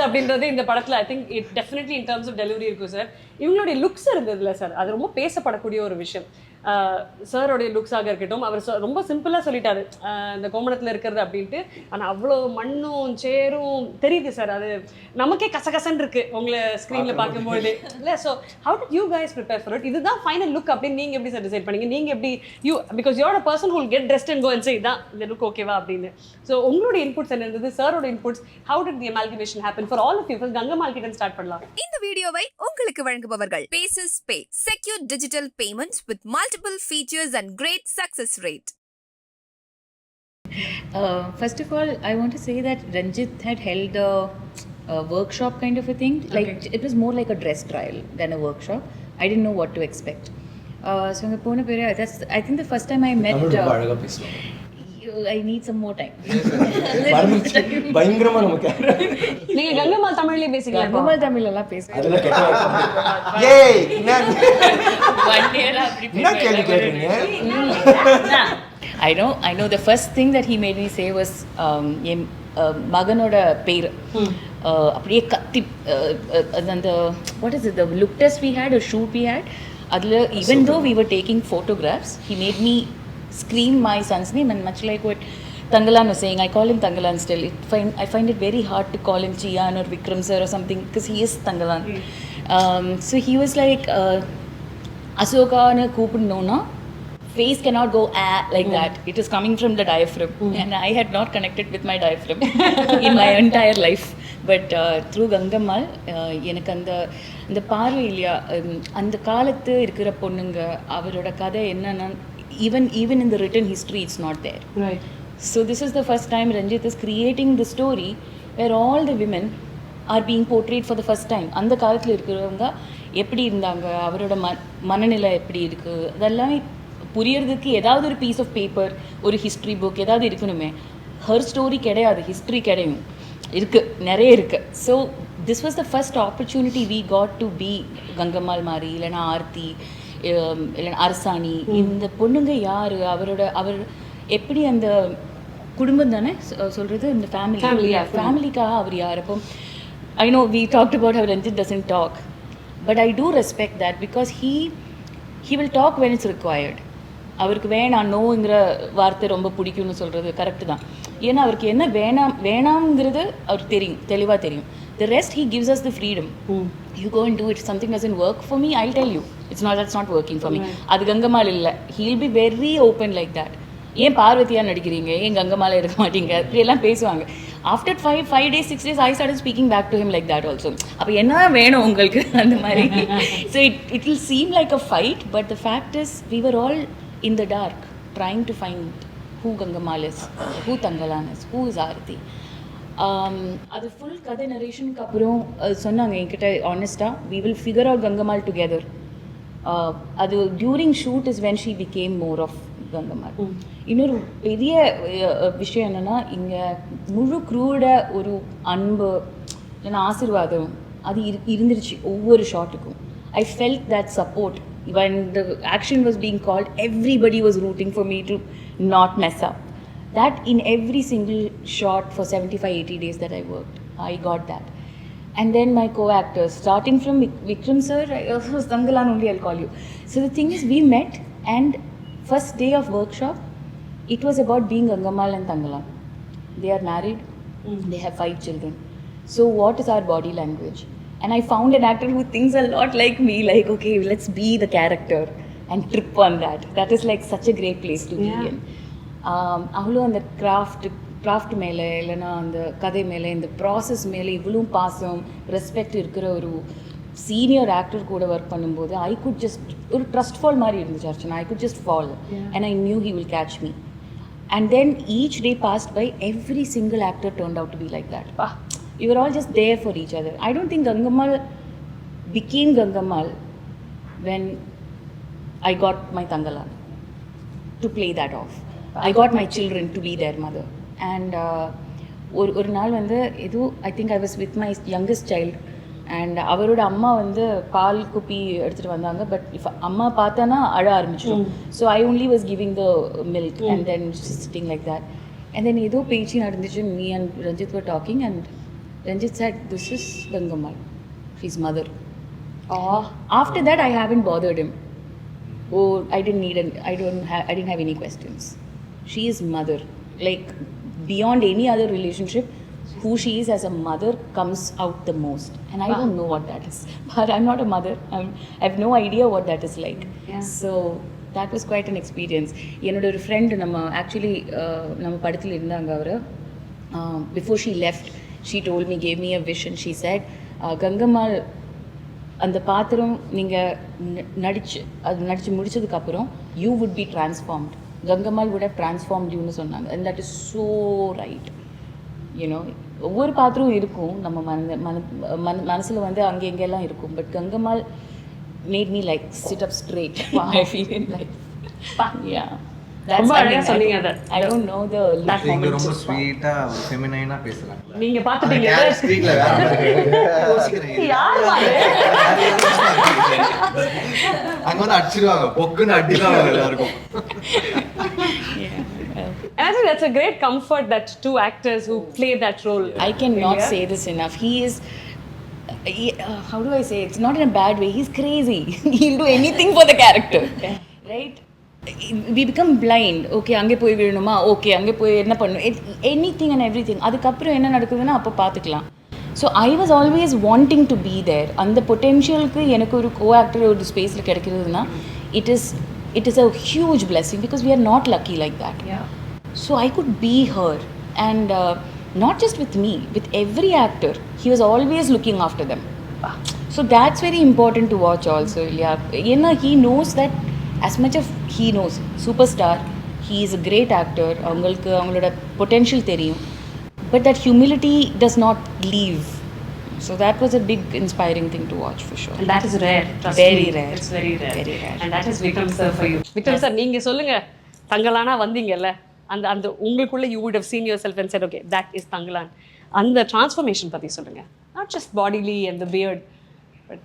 அப்படின்றது இந்த படத்துல I think it definitely in terms of delivery இருக்கும் சார். இவங்களுடைய லுக்ஸ் இருந்ததுல சார், அது ரொம்ப பேசப்படக்கூடிய ஒரு விஷயம். சாரோடைய லுக்ஸாக இருக்கட்டும், அவர் ரொம்ப சிம்பிளாக சொல்லிட்டாரு இந்த கோமணத்தில் இருக்கிறது அப்படின்ட்டு. ஆனால் அவ்வளோ மண்ணும் சேரும் தெரியுது சார், அது நமக்கே கசகசன்னு இருக்கு உங்களை ஸ்க்ரீனில் பார்க்கும்போது இல்லை. So how did you guys prepare for it? இதுதான் ஃபைனல் லுக் அப்படின்னு நீங்கள் எப்படி சார் டிசைட் பண்ணீங்க? நீங்கள் எப்படி because you're a person who will get dressed and go and say இதான் இந்த லுக் ஓகேவா அப்படின்னு. ஸோ உங்களுடைய இன்புட்ஸ் என்ன இருந்தது, சாரோட inputs, how did the amalgamation happen for all of you? Gangammal கிட்ட ஸ்டார்ட் பண்ணலாம். இந்த வீடியோவை உங்களுக்கு வழங்குபவர்கள் பேசஸ் பே, secure digital payments with multiple features and great success rate. First of all, I want to say that Ranjit had held a workshop kind of a thing. Like it was more like a dress trial than a workshop. I didn't know what to expect. So that's I think the first time I met. I need some more time. பயங்கரமா நமக்கு நீங்க கங்கம்மாள் தமிழ்லயே பேசுங்க. கங்கம்மாள் தமிழ்ல எல்லாம் பேசுங்க. அதெல்லாம் கேட்க ஏய் என்ன 1 year அப்படி என்ன கேள்வி கேக்குறீங்க? I know the first thing that he made me say was என் மகனோட பேர் அப்படியே கத்தி அந்த what is it, the look test we had, a shoot we had, அதுல even though we were taking photographs, he made me scream my son's name, and much like what Thangalaan was saying, I call him Thangalaan still. I find it very hard to call him Chiyaan or Vikram sir or something because he is Thangalaan. So he was like Asoka na koopidnona, face cannot go like that. It is coming from the diaphragm, and I had not connected with my diaphragm in my entire life. But through Gangammal, எனக்கு அந்த பார்வை இல்லையா, அந்த காலத்து இருக்கிற பொண்ணுங்க அவரோட கதை என்னன்னா even in the written history it's not there. Right. So this is the first time Ranjit is creating the story where all the women are being portrayed for the first time. அந்த காலத்தில் இருக்கிறவங்க எப்படி இருந்தாங்க, அவரோட மனநிலை எப்படி இருக்கு, அதெல்லாம் புரியறதுக்கு ஏதாவது ஒரு பீஸ் ஆஃப் பேப்பர், ஒரு ஹிஸ்ட்ரி புக் ஏதாவது இருக்கணுமே. ஹர் ஸ்டோரி கிடையாது, ஹிஸ்ட்ரி கிடையும், இருக்கு, நிறைய இருக்கு. So this was the first opportunity we got to be Gangammal மாதிரி, இல்லைன்னா ஆர்த்தி, இல்லைன்னா அரசாணி. இந்த பொண்ணுங்க யார், அவர் எப்படி அந்த குடும்பம் தானே சொல்கிறது, இந்த ஃபேமிலிக்காக அவர் யார். அப்போ I know we talked about how Ranjith doesn't talk, but I do respect that because he will talk when it's required. அவருக்கு வேணாம் நோங்கிற வார்த்தை ரொம்ப பிடிக்கும்னு சொல்கிறது கரெக்டு தான். ஏன்னா அவருக்கு என்ன வேணாம்ங்கிறது அவருக்கு தெரியும், தெளிவாக தெரியும். The rest he gives us the freedom. You go and do it. Something doesn't work for me, I'll tell you. That's not working for me. அது கங்கம்மாள் இல்லை. He'll be very open like that. ஏன் பார்வதியா நடிக்கிறீங்க, ஏன் கங்கம்மாள் இருக்க மாட்டீங்க, இப்படியெல்லாம் பேசுவாங்க. After 5 days 6 days I started speaking back to him like that also. அப்போ என்ன வேணும் உங்களுக்கு அந்த மாதிரி. So it will seem like a fight, but the fact is we were all in the dark trying to find who Gangammal is, who Thangalaan is, who is Aarthi. அது full கதை நரேஷனுக்கு அப்புறம் சொன்னாங்க என்கிட்ட ஆனஸ்டாக, we will figure out Gangammal together. அது during shoot is when she became more of Gangammal. இன்னொரு பெரிய விஷயம் என்னென்னா, இங்கே முழு க்ரூட ஒரு அன்பு இல்லைன்னா ஆசீர்வாதம் அது இருந்துருச்சு ஒவ்வொரு ஷாட்டுக்கும். I felt that support. when the action was being called, everybody was rooting for me to not mess up. That in every single shot for 75-80 days that I worked, I got that. And then my co-actors, starting from Vikram sir, Thangalaan only I'll call you. So the thing is, we met, and first day of workshop, it was about being Gangammal and Thangalaan. They are married, they have 5 children. So what is our body language? And I found an actor who thinks a lot like me, like, okay, let's be the character and trip on that. That is like such a great place to be in. அவ்வளோ அந்த craft மேலே இல்லைன்னா அந்த கதை மேலே இந்த process மேலே இவ்வளோ பாசம் ரெஸ்பெக்ட் இருக்கிற ஒரு சீனியர் ஆக்டர் கூட ஒர்க் பண்ணும்போது ஐ குட் ஜஸ்ட் ஒரு ட்ரஸ்ட் ஃபால் மாதிரி இருந்துச்சு Archana. I could just fall and I knew he will catch me. And then each day passed by, every single actor turned out to be like that. You were all just there for each other. I don't think Gangammal became Gangammal when I got my Thangalaan to play that off. I got my children to be their mother. And ஒரு நாள் வந்து ஏதோ I think I was with my youngest child, and அவரோட அம்மா வந்து பால் குப்பி எடுத்துகிட்டு வந்தாங்க. But if அம்மா பார்த்தானா அழ ஆரம்பிச்சிடும். So I only was giving the milk and then sitting like that. And then ஏதோ பேச்சு நடந்துச்சு. Me and Ranjit were talking, and Ranjit said, "This is Gangammal. She's mother." Oh. After that, I haven't bothered him. Oh, I didn't have any questions. She is mother. Like beyond any other relationship, who she is as a mother comes out the most. And I don't know what that is. But I'm not a mother. I have no idea what that is like. Yeah. So that was quite an experience. என்னோட ஒரு friend நம்ம படத்தில் இருந்தாங்க அவர். Before she left, she told me, gave me a wish, and she said, Gangammal, அந்த பாத்திரம் நீங்கள் நடிச்சு முடிச்சதுக்கப்புறம் you would be transformed. Gangammal would have transformed youன்னு சொன்னாங்க. And that is so right. ஒவ்வொரு பாத்திரம் இருக்கும் நம்ம மனசில் வந்து அங்கே எங்கெல்லாம் இருக்கும். But Gangammal made me like sit up straight. I feel like, yeah. ரொம்ப அழகா சொன்னீங்க அத. I don't know the நீங்க ரொம்ப ஸ்வீட்டா ஒரு ஃபெமினைனா பேசலாம். நீங்க பாத்துட்டீங்க ஸ்கிரீன்ல வேற மாதிரி யோசிக்கிறீங்க. அங்க வந்து அடிச்சிடுவாங்க. பொக்குன்னு அடிக்கலாம் எல்லாருக்கும். And I think that's a great comfort that two actors who play that role. I cannot say this enough. He is, how do I say? It's not in a bad way. He's crazy. He'll do anything for the character, right? We become blind. Okay, அங்கே போய் விடணுமா? Okay, அங்கே போய் என்ன பண்ணணும்? Anything and everything. அதுக்கப்புறம் என்ன நடக்குதுன்னா அப்போ பார்த்துக்கலாம். So I was always wanting to be there. அந்த பொட்டென்ஷியலுக்கு எனக்கு ஒரு co-actor ஒரு ஸ்பேஸில் கிடைக்கிறதுனா it is a huge blessing because we are not lucky like that. Yeah. So I could be her, and not just with me, with every actor. He was always looking after them. So that's very important to watch also. Yeah, he knows that as much of he knows. Superstar, he is a great actor. அவங்களோட potential தெரியும். But that humility does not leave. So that was a big inspiring thing to watch for sure. And that is rare. Very rare. It's very rare. Very rare. And that is Vikram sir for you. Vikram sir, நீங்க சொல்லுங்க, தங்கலானா வந்தீங்கல்ல, அந்த உங்களுக்குள்ள you would have seen yourself and said, okay, that is Thangalaan. அந்த transformation பத்தி சொல்லுங்க. Not just bodily and the beard, but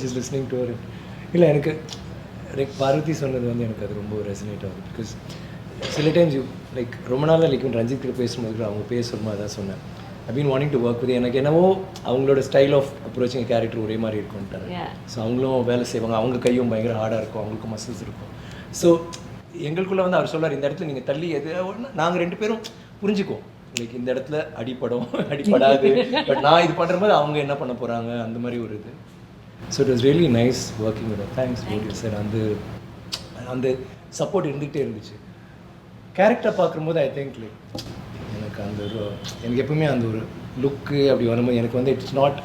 just listening to her. இல்லை எனக்கு பார்வதி சொன்னது வந்து எனக்கு அது ரொம்ப ரெசனேட் ஆகுது. பிகாஸ் சில டைம்ஸ் லைக் ரொம்ப நாளாக லைக் ரஞ்சித் கிட்ட பேசும்போது அவங்க பேசுகிறோமா அதான் சொன்னேன். I been wanting to work with. எனக்கு என்னவோ அவங்களோட ஸ்டைல் ஆஃப் அப்ரோச்சிங் கேரக்டர் ஒரே மாதிரி இருக்கும்ட்டாங்க. ஸோ அவங்களும் வேலை செய்வாங்க, அவங்க கையும் பயங்கர ஹார்டாக இருக்கும், அவங்களுக்கும் மசில்ஸ் இருக்கும். ஸோ எங்களுக்குள்ளே வந்து அவர் சொல்லார், இந்த இடத்துல நீங்கள் தள்ளி எது நாங்கள் ரெண்டு பேரும் புரிஞ்சுக்குவோம். லைக் இந்த இடத்துல அடிப்படாது, பட் நான் இது பண்ணுறபோது அவங்க என்ன பண்ண போகிறாங்க, அந்த மாதிரி ஒரு இது. So it was really nice working with. Thanks sir. அந்த சப்போர்ட் இருந்துகிட்டே இருந்துச்சு. கேரக்டர் பார்க்கும்போது ஐ திங்க் லைக் எனக்கு எப்பவுமே அந்த ஒரு லுக்கு அப்படி வரும்போது எனக்கு வந்து இட்ஸ் நாட்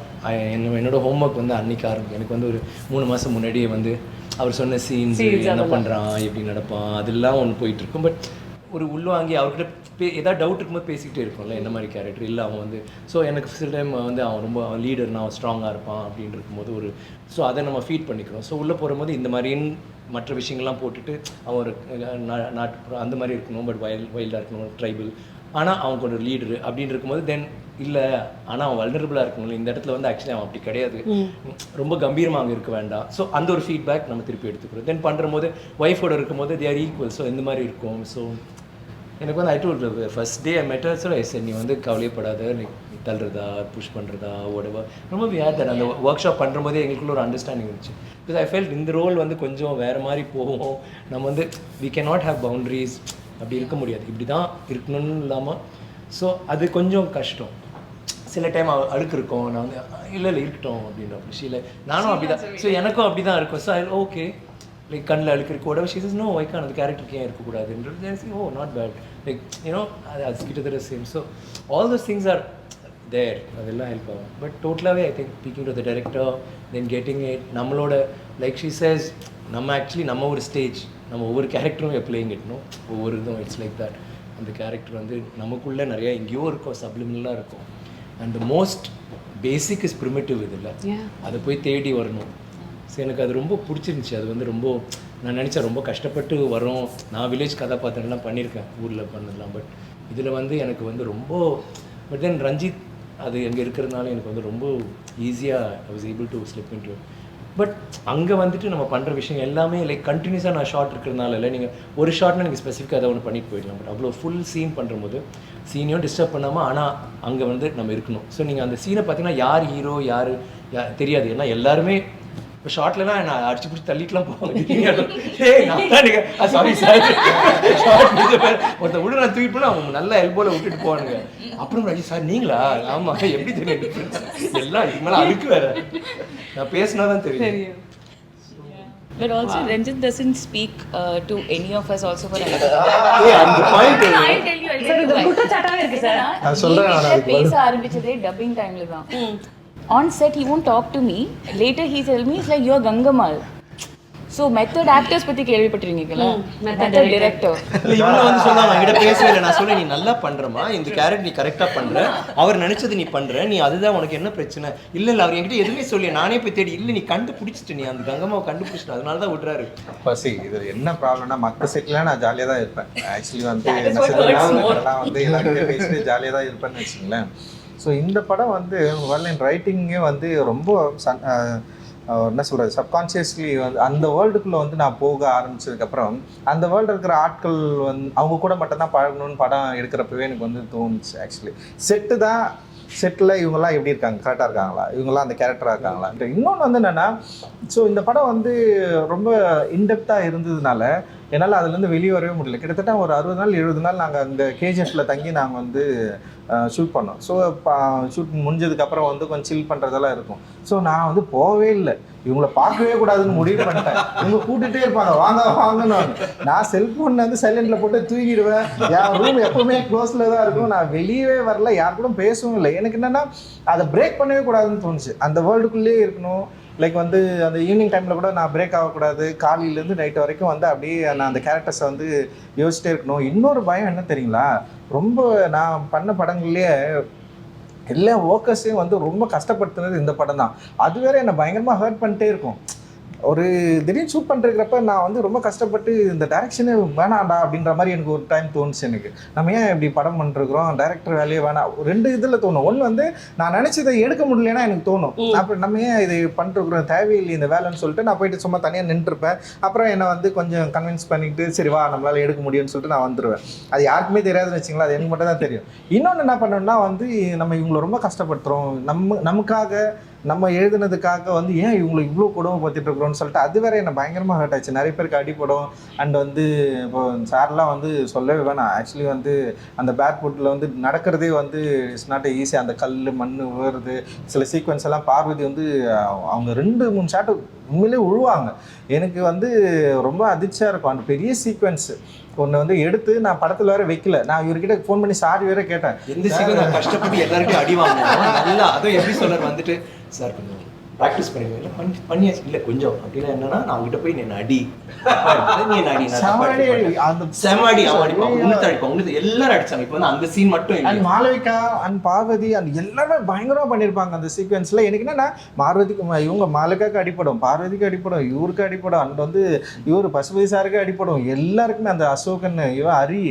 என்னோட ஹோம்ஒர்க் வந்து அன்றைக்கி எனக்கு வந்து ஒரு 3 மாதம் முன்னாடியே வந்து அவர் சொன்ன சீன்ஸ் என்ன பண்ணுறான், எப்படி நடப்பான், அதெல்லாம் ஒன்று போயிட்டுருக்கும். பட் ஒரு உள்வாங்கி அவர்கிட்ட ஏதாவது டவுட் இருக்கும்போது பேசிக்கிட்டே இருக்கும்ல, என்ன மாதிரி கேரக்டர் இல்லை அவன் வந்து. ஸோ எனக்கு சில டைம் வந்து அவன் ரொம்ப லீடர்னா அவன் ஸ்ட்ராங்காக இருப்பான் அப்படின்னு இருக்கும்போது ஒரு ஸோ அதை நம்ம ஃபீட் பண்ணிக்கிறோம். ஸோ உள்ளே போகும்போது இந்த மாதிரின்னு மற்ற விஷயங்கள்லாம் போட்டுட்டு அவன் ஒரு நாட்டுப்புறம் அந்த மாதிரி இருக்கணும், பட் வைல்டாக இருக்கணும், ட்ரைபல், ஆனால் அவனுக்கு ஒரு லீடரு அப்படின்னு இருக்கும்போது தென் இல்லை, ஆனால் அவன் வல்னரபிளாக இருக்கணும். இந்த இடத்துல வந்து ஆக்சுவலி அவன் அப்படி கிடையாது, ரொம்ப கம்பீரமாக அங்கே இருக்க வேண்டாம். ஸோ அந்த ஒரு ஃபீட்பேக் நம்ம திருப்பி எடுத்துக்கிறோம். தென் பண்ணும்போது ஒய்ஃபோட இருக்கும்போது தே ஆர் ஈக்குவல். ஸோ இந்த மாதிரி இருக்கும். ஸோ எனக்கு வந்து ஐ டோல்ட் ஃபர்ஸ்ட் டே ஐ மெட் ஹர், சரி நீ வந்து கவலையப்படாத, நீ தள்ளுறதா புஷ் பண்ணுறதா ஓடவா ரொம்ப வியாட். அந்த ஒர்க் ஷாப் பண்ணும்போதே எங்களுக்குள்ள ஒரு அண்டர்ஸ்டாண்டிங் இருந்துச்சு. பிகாஸ் ஐ ஃபெல்ட் இந்த ரோல் வந்து கொஞ்சம் வேறு மாதிரி போகும். நம்ம வந்து we can not have boundaries, அப்படி இருக்க முடியாது, இப்படி தான் இருக்கணும்னு இல்லாமல். ஸோ அது கொஞ்சம் கஷ்டம். சில டைம் அழுக்கு இருக்கும், நான் வந்து இல்லை இருக்கட்டும் அப்படின்ற விஷயம். நானும் அப்படி தான். ஸோ எனக்கும் அப்படி தான் இருக்கும். ஸோ ஐ ஓகே லைக் கண்ணில் அழுக்கு இருக்க உடம்பு ஷீ இஸ் நோ வைக்கான அந்த கேரக்டருக்கு ஏன் இருக்கக்கூடாதுன்றது. Oh not bad, like you know அது கிட்டத்தட்ட same. So all those things are there, அதெல்லாம் ஹெல்ப் ஆகும். பட் டோட்டலாகவே I think speaking to the director then getting it நம்மளோட லைக் ஷீ சேஸ் நம்ம ஆக்சுவலி நம்ம ஒரு ஸ்டேஜ், நம்ம ஒவ்வொரு கேரக்டரும் பிளேயிங் இட்னும் ஒவ்வொரு இதுவும் இட்ஸ் லைக் தட். அந்த கேரக்டர் வந்து நமக்குள்ளே நிறையா எங்கேயோ இருக்கும், சப்ளிமினலாக இருக்கும். And the most basic is primitive. இது இல்லை, அதை போய் தேடி வரணும். ஸோ எனக்கு அது ரொம்ப பிடிச்சிருந்துச்சி. அது வந்து ரொம்ப நான் நினச்சேன் ரொம்ப கஷ்டப்பட்டு வரோம். நான் வில்லேஜ் கதாபாத்திரம்லாம் பண்ணியிருக்கேன் ஊரில் பண்ணலாம். பட் இதில் வந்து எனக்கு வந்து ரொம்ப பட் தென் ரஞ்சித் அது எங்கே இருக்கிறதுனால எனக்கு வந்து ரொம்ப ஈஸியாக I was able to slip into but அங்கே வந்துட்டு நம்ம பண்ணுற விஷயம் எல்லாமே லைக் கண்டினியூஸாக நான் ஷார்ட் இருக்கிறதுனால இல்லை நீங்கள் ஒரு ஷார்ட்னா நீங்கள் ஸ்பெசிஃபிக்காக அதை ஒன்று பண்ணிட்டு போயிடலாம். பட் அவ்வளோ ஃபுல் சீன் பண்ணும்போது சீனையும் டிஸ்டர்ப் பண்ணாமல் ஆனால் அங்கே வந்து நம்ம இருக்கணும். ஸோ நீங்கள் அந்த சீனை பார்த்தீங்கன்னா யார் ஹீரோ யார் தெரியாது. ஏன்னா எல்லாருமே இப்போ ஷார்ட்லலாம் நான் அடிச்சு பிடிச்சி தள்ளிட்டுலாம் போவாங்க. சாரி சார் ஒருத்த விட நான் தூக்கிட்டு போனால் அவங்க நல்லா எல்போவில் விட்டுட்டு போவானுங்க. அப்புறம் ராஜி சார் நீங்களா? ஆமாம் எப்படி தெரியும் எல்லாம் இதுக்கு மேலே அதுக்கு வேற நான் பேசினா தான் தெரியும். But also Ranjit doesn't speak to any of us also for another. அந்த point I'll tell you why. குற்றச்சாட்டாவே இருக்கு சார். நான் சொல்றேன் பேச ஆரம்பிச்சதே டப்பிங் டைம்ல தான். On set he won't talk to me. Later he tell me it's like you're Gangamal. So method actors பத்தி கேள்விப்பட்டிருக்கீங்களா? Method director. இவங்க வந்து சொன்னாங்க என்கிட்ட பேசவே இல்லை. நான் சொன்னேன் நீ நல்லா பண்றமா, இந்த கேரக்டர் நீ கரெக்டாக பண்ற, அவர் நினைச்சது நீ பண்ற, நீ அதுதான் உனக்கு என்ன பிரச்சனை இல்லை இல்லை அவர் என்கிட்ட எதுவுமே சொல்லி நானே போய் தேடி இல்லை நீ கண்டுபிடிச்சிட்டு நீ அந்த கங்கம்மாவை கண்டுபிடிச்சிட்டு அதனால தான் விட்றாரு. பசி இது என்ன ப்ராப்ளம்னா மற்ற செட்லாம் நான் ஜாலியாக தான் இருப்பேன். ஆக்சுவலி வந்து என்ன சொல்லுவேன் வந்து எல்லாருமே பேசிட்டு ஜாலியாக தான் இருப்பேன்னு வச்சுங்களேன். ஸோ இந்த படம் வந்து வரலின் ரைட்டிங்கே வந்து ரொம்ப என்ன சொல்கிறது சப்கான்ஷியஸ்லி வந்து அந்த வேர்ல்டுக்குள்ளே வந்து நான் போக ஆரம்பிச்சதுக்கப்புறம் அந்த வேர்ல்டு இருக்கிற ஆட்கள் வந்து அவங்க கூட மட்டும்தான் பழகணும்னு படம் எடுக்கிறப்பவே எனக்கு வந்து தோணுச்சு. ஆக்சுவலி செட்டு தான் செட்டில் இவங்கெல்லாம் எப்படி இருக்காங்க, கரெக்டாக இருக்காங்களா, இவங்கெல்லாம் அந்த கேரக்டராக இருக்காங்களா. இன்னொன்று வந்து என்னென்னா ஸோ இந்த படம் வந்து ரொம்ப இன்டெப்த்தாக இருந்ததுனால என்னால் அதுலேருந்து வெளியே வரவே முடியல. கிட்டத்தட்ட ஒரு 60 நாள் 70 நாள் நாங்கள் அந்த கேஜிஎஃப்பில் தங்கி நாங்கள் வந்து ஷூட் பண்ணோம். ஸோ ஷூட் முடிஞ்சதுக்கப்புறம் வந்து கொஞ்சம் சில் பண்ணுறதெல்லாம் இருக்கும். ஸோ நான் வந்து போகவே இல்லை, இவங்கள பார்க்கவே கூடாதுன்னு முடிவு பண்ணிட்டேன். இவங்க கூட்டிகிட்டே இருப்பாங்க வாங்க வாங்கன்னு. நான் செல்ஃபோன் வந்து சைலண்டில் போட்டு தூக்கிடுவேன். என் ரூம் எப்போவுமே க்ளோஸில் தான் இருக்கும். நான் வெளியவே வரல, யார் கூட பேசவும் இல்லை. எனக்கு என்னென்னா அதை பிரேக் பண்ணவே கூடாதுன்னு தோணுச்சு. அந்த வேர்ல்டுக்குள்ளேயே இருக்கணும். லைக் வந்து அந்த ஈவினிங் டைமில் கூட நான் பிரேக் ஆகக்கூடாது. காலையிலேருந்து நைட்டு வரைக்கும் வந்து அப்படியே நான் அந்த கேரக்டர்ஸை வந்து யோசிச்சிட்டே இருக்கணும். இன்னொரு பயம் என்ன தெரியுங்களா, ரொம்ப நான் பண்ண படங்கள்லேயே எல்லா ஒர்க்கர்ஸையும் வந்து ரொம்ப கஷ்டப்படுத்துனது இந்த படம் தான். அது வேற என்னை பயங்கரமாக ஹர்ட் பண்ணிட்டே இருக்கும். ஒரு திடீர்னு ஷூட் பண்ணுறப்ப நான் வந்து ரொம்ப கஷ்டப்பட்டு இந்த டைரக்ஷனே வேணாண்டா அப்படின்ற மாதிரி எனக்கு ஒரு டைம் தோணுச்சு. எனக்கு நம்ம ஏன் இப்படி படம் பண்ணிருக்கிறோம், டைரக்டர் வேலையே வேணாம். 2 இதில் தோணும். ஒன்று வந்து நான் நினச்சதை எடுக்க முடியலன்னா எனக்கு தோணும், அப்புறம் நம்ம ஏன் இதை பண்ணிருக்கிறோம், தேவையில்லை இந்த வேலைன்னு சொல்லிட்டு நான் போயிட்டு சும்மா தனியாக நின்றுருப்பேன். அப்புறம் என்னை வந்து கொஞ்சம் கன்வின்ஸ் பண்ணிக்கிட்டு சரி வா நம்மளால் எடுக்க முடியும்னு சொல்லிட்டு நான் வந்துடுவேன். அது யாருக்குமே தெரியாதுன்னு வச்சுங்களா, அது எனக்கு மட்டும் தான் தெரியும். இன்னொன்று என்ன பண்ணணும்னா வந்து நம்ம இவங்களை ரொம்ப கஷ்டப்படுத்துகிறோம், நமக்காக நம்ம எழுதுனதுக்காக வந்து ஏன் இவங்களை இவ்வளோ கொடுமை பார்த்துட்டு இருக்கிறோம்னு சொல்லிட்டு அது வேற என்ன பயங்கரமாக ஹர்ட் ஆச்சு. நிறைய பேருக்கு அடிப்படும். அண்ட் வந்து இப்போ சார்லாம் வந்து சொல்லவே வேணாம். ஆக்சுவலி வந்து அந்த பேட் ஃபுட்டில் வந்து நடக்கிறதே வந்து இட்ஸ் நாட் ஈஸி. அந்த கல் மண் விழுறது சில சீக்வன்ஸ் எல்லாம் பார்வதி வந்து அவங்க 2-3 ஷாட்டு உண்மையிலே விழுவாங்க. எனக்கு வந்து ரொம்ப அதிர்ச்சியாக இருக்கும். அந்த பெரிய சீக்வன்ஸ் ஒன்று வந்து எடுத்து நான் படத்தில் வேற வைக்கல. நான் இவர்கிட்ட ஃபோன் பண்ணி சாரி வேற கேட்டேன். எந்த சீக்கிரம் நான் கஷ்டப்பட்டு எல்லாருக்கும் அடி வாங்குவோம் நல்லா. அதுவும் எப்படி சொல்றாரு வந்துட்டு சார் கொஞ்சம் ப்ராக்டிஸ் பண்ணுவீங்க பண்ணியாச்சு இல்லை கொஞ்சம் அப்படின்னா என்னன்னா நான் அவங்ககிட்ட போய் நான் அடி செமாடி அவன் அடிப்பான் உங்களுக்கு அடிப்பான் உங்களுக்கு எல்லாரும் அடிச்சாங்க. இப்போ வந்து அந்த சீன் மட்டும் இல்லை. மாளவிகா அண்ட் பார்வதி அண்ட் எல்லாமே பயங்கரமாக பண்ணியிருப்பாங்க அந்த சீக்வன்ஸில். எனக்கு என்னன்னா பார்வதிக்கு இவங்க மாளவிகாவுக்கு அடிப்படும், பார்வதிக்கு அடிப்படும், இவருக்கு அடிப்படும், அண்ட் வந்து இவர் பசுபதி சாருக்கு அடிப்படும். எல்லாருக்குமே அந்த அசோகன் இவன் ஹரி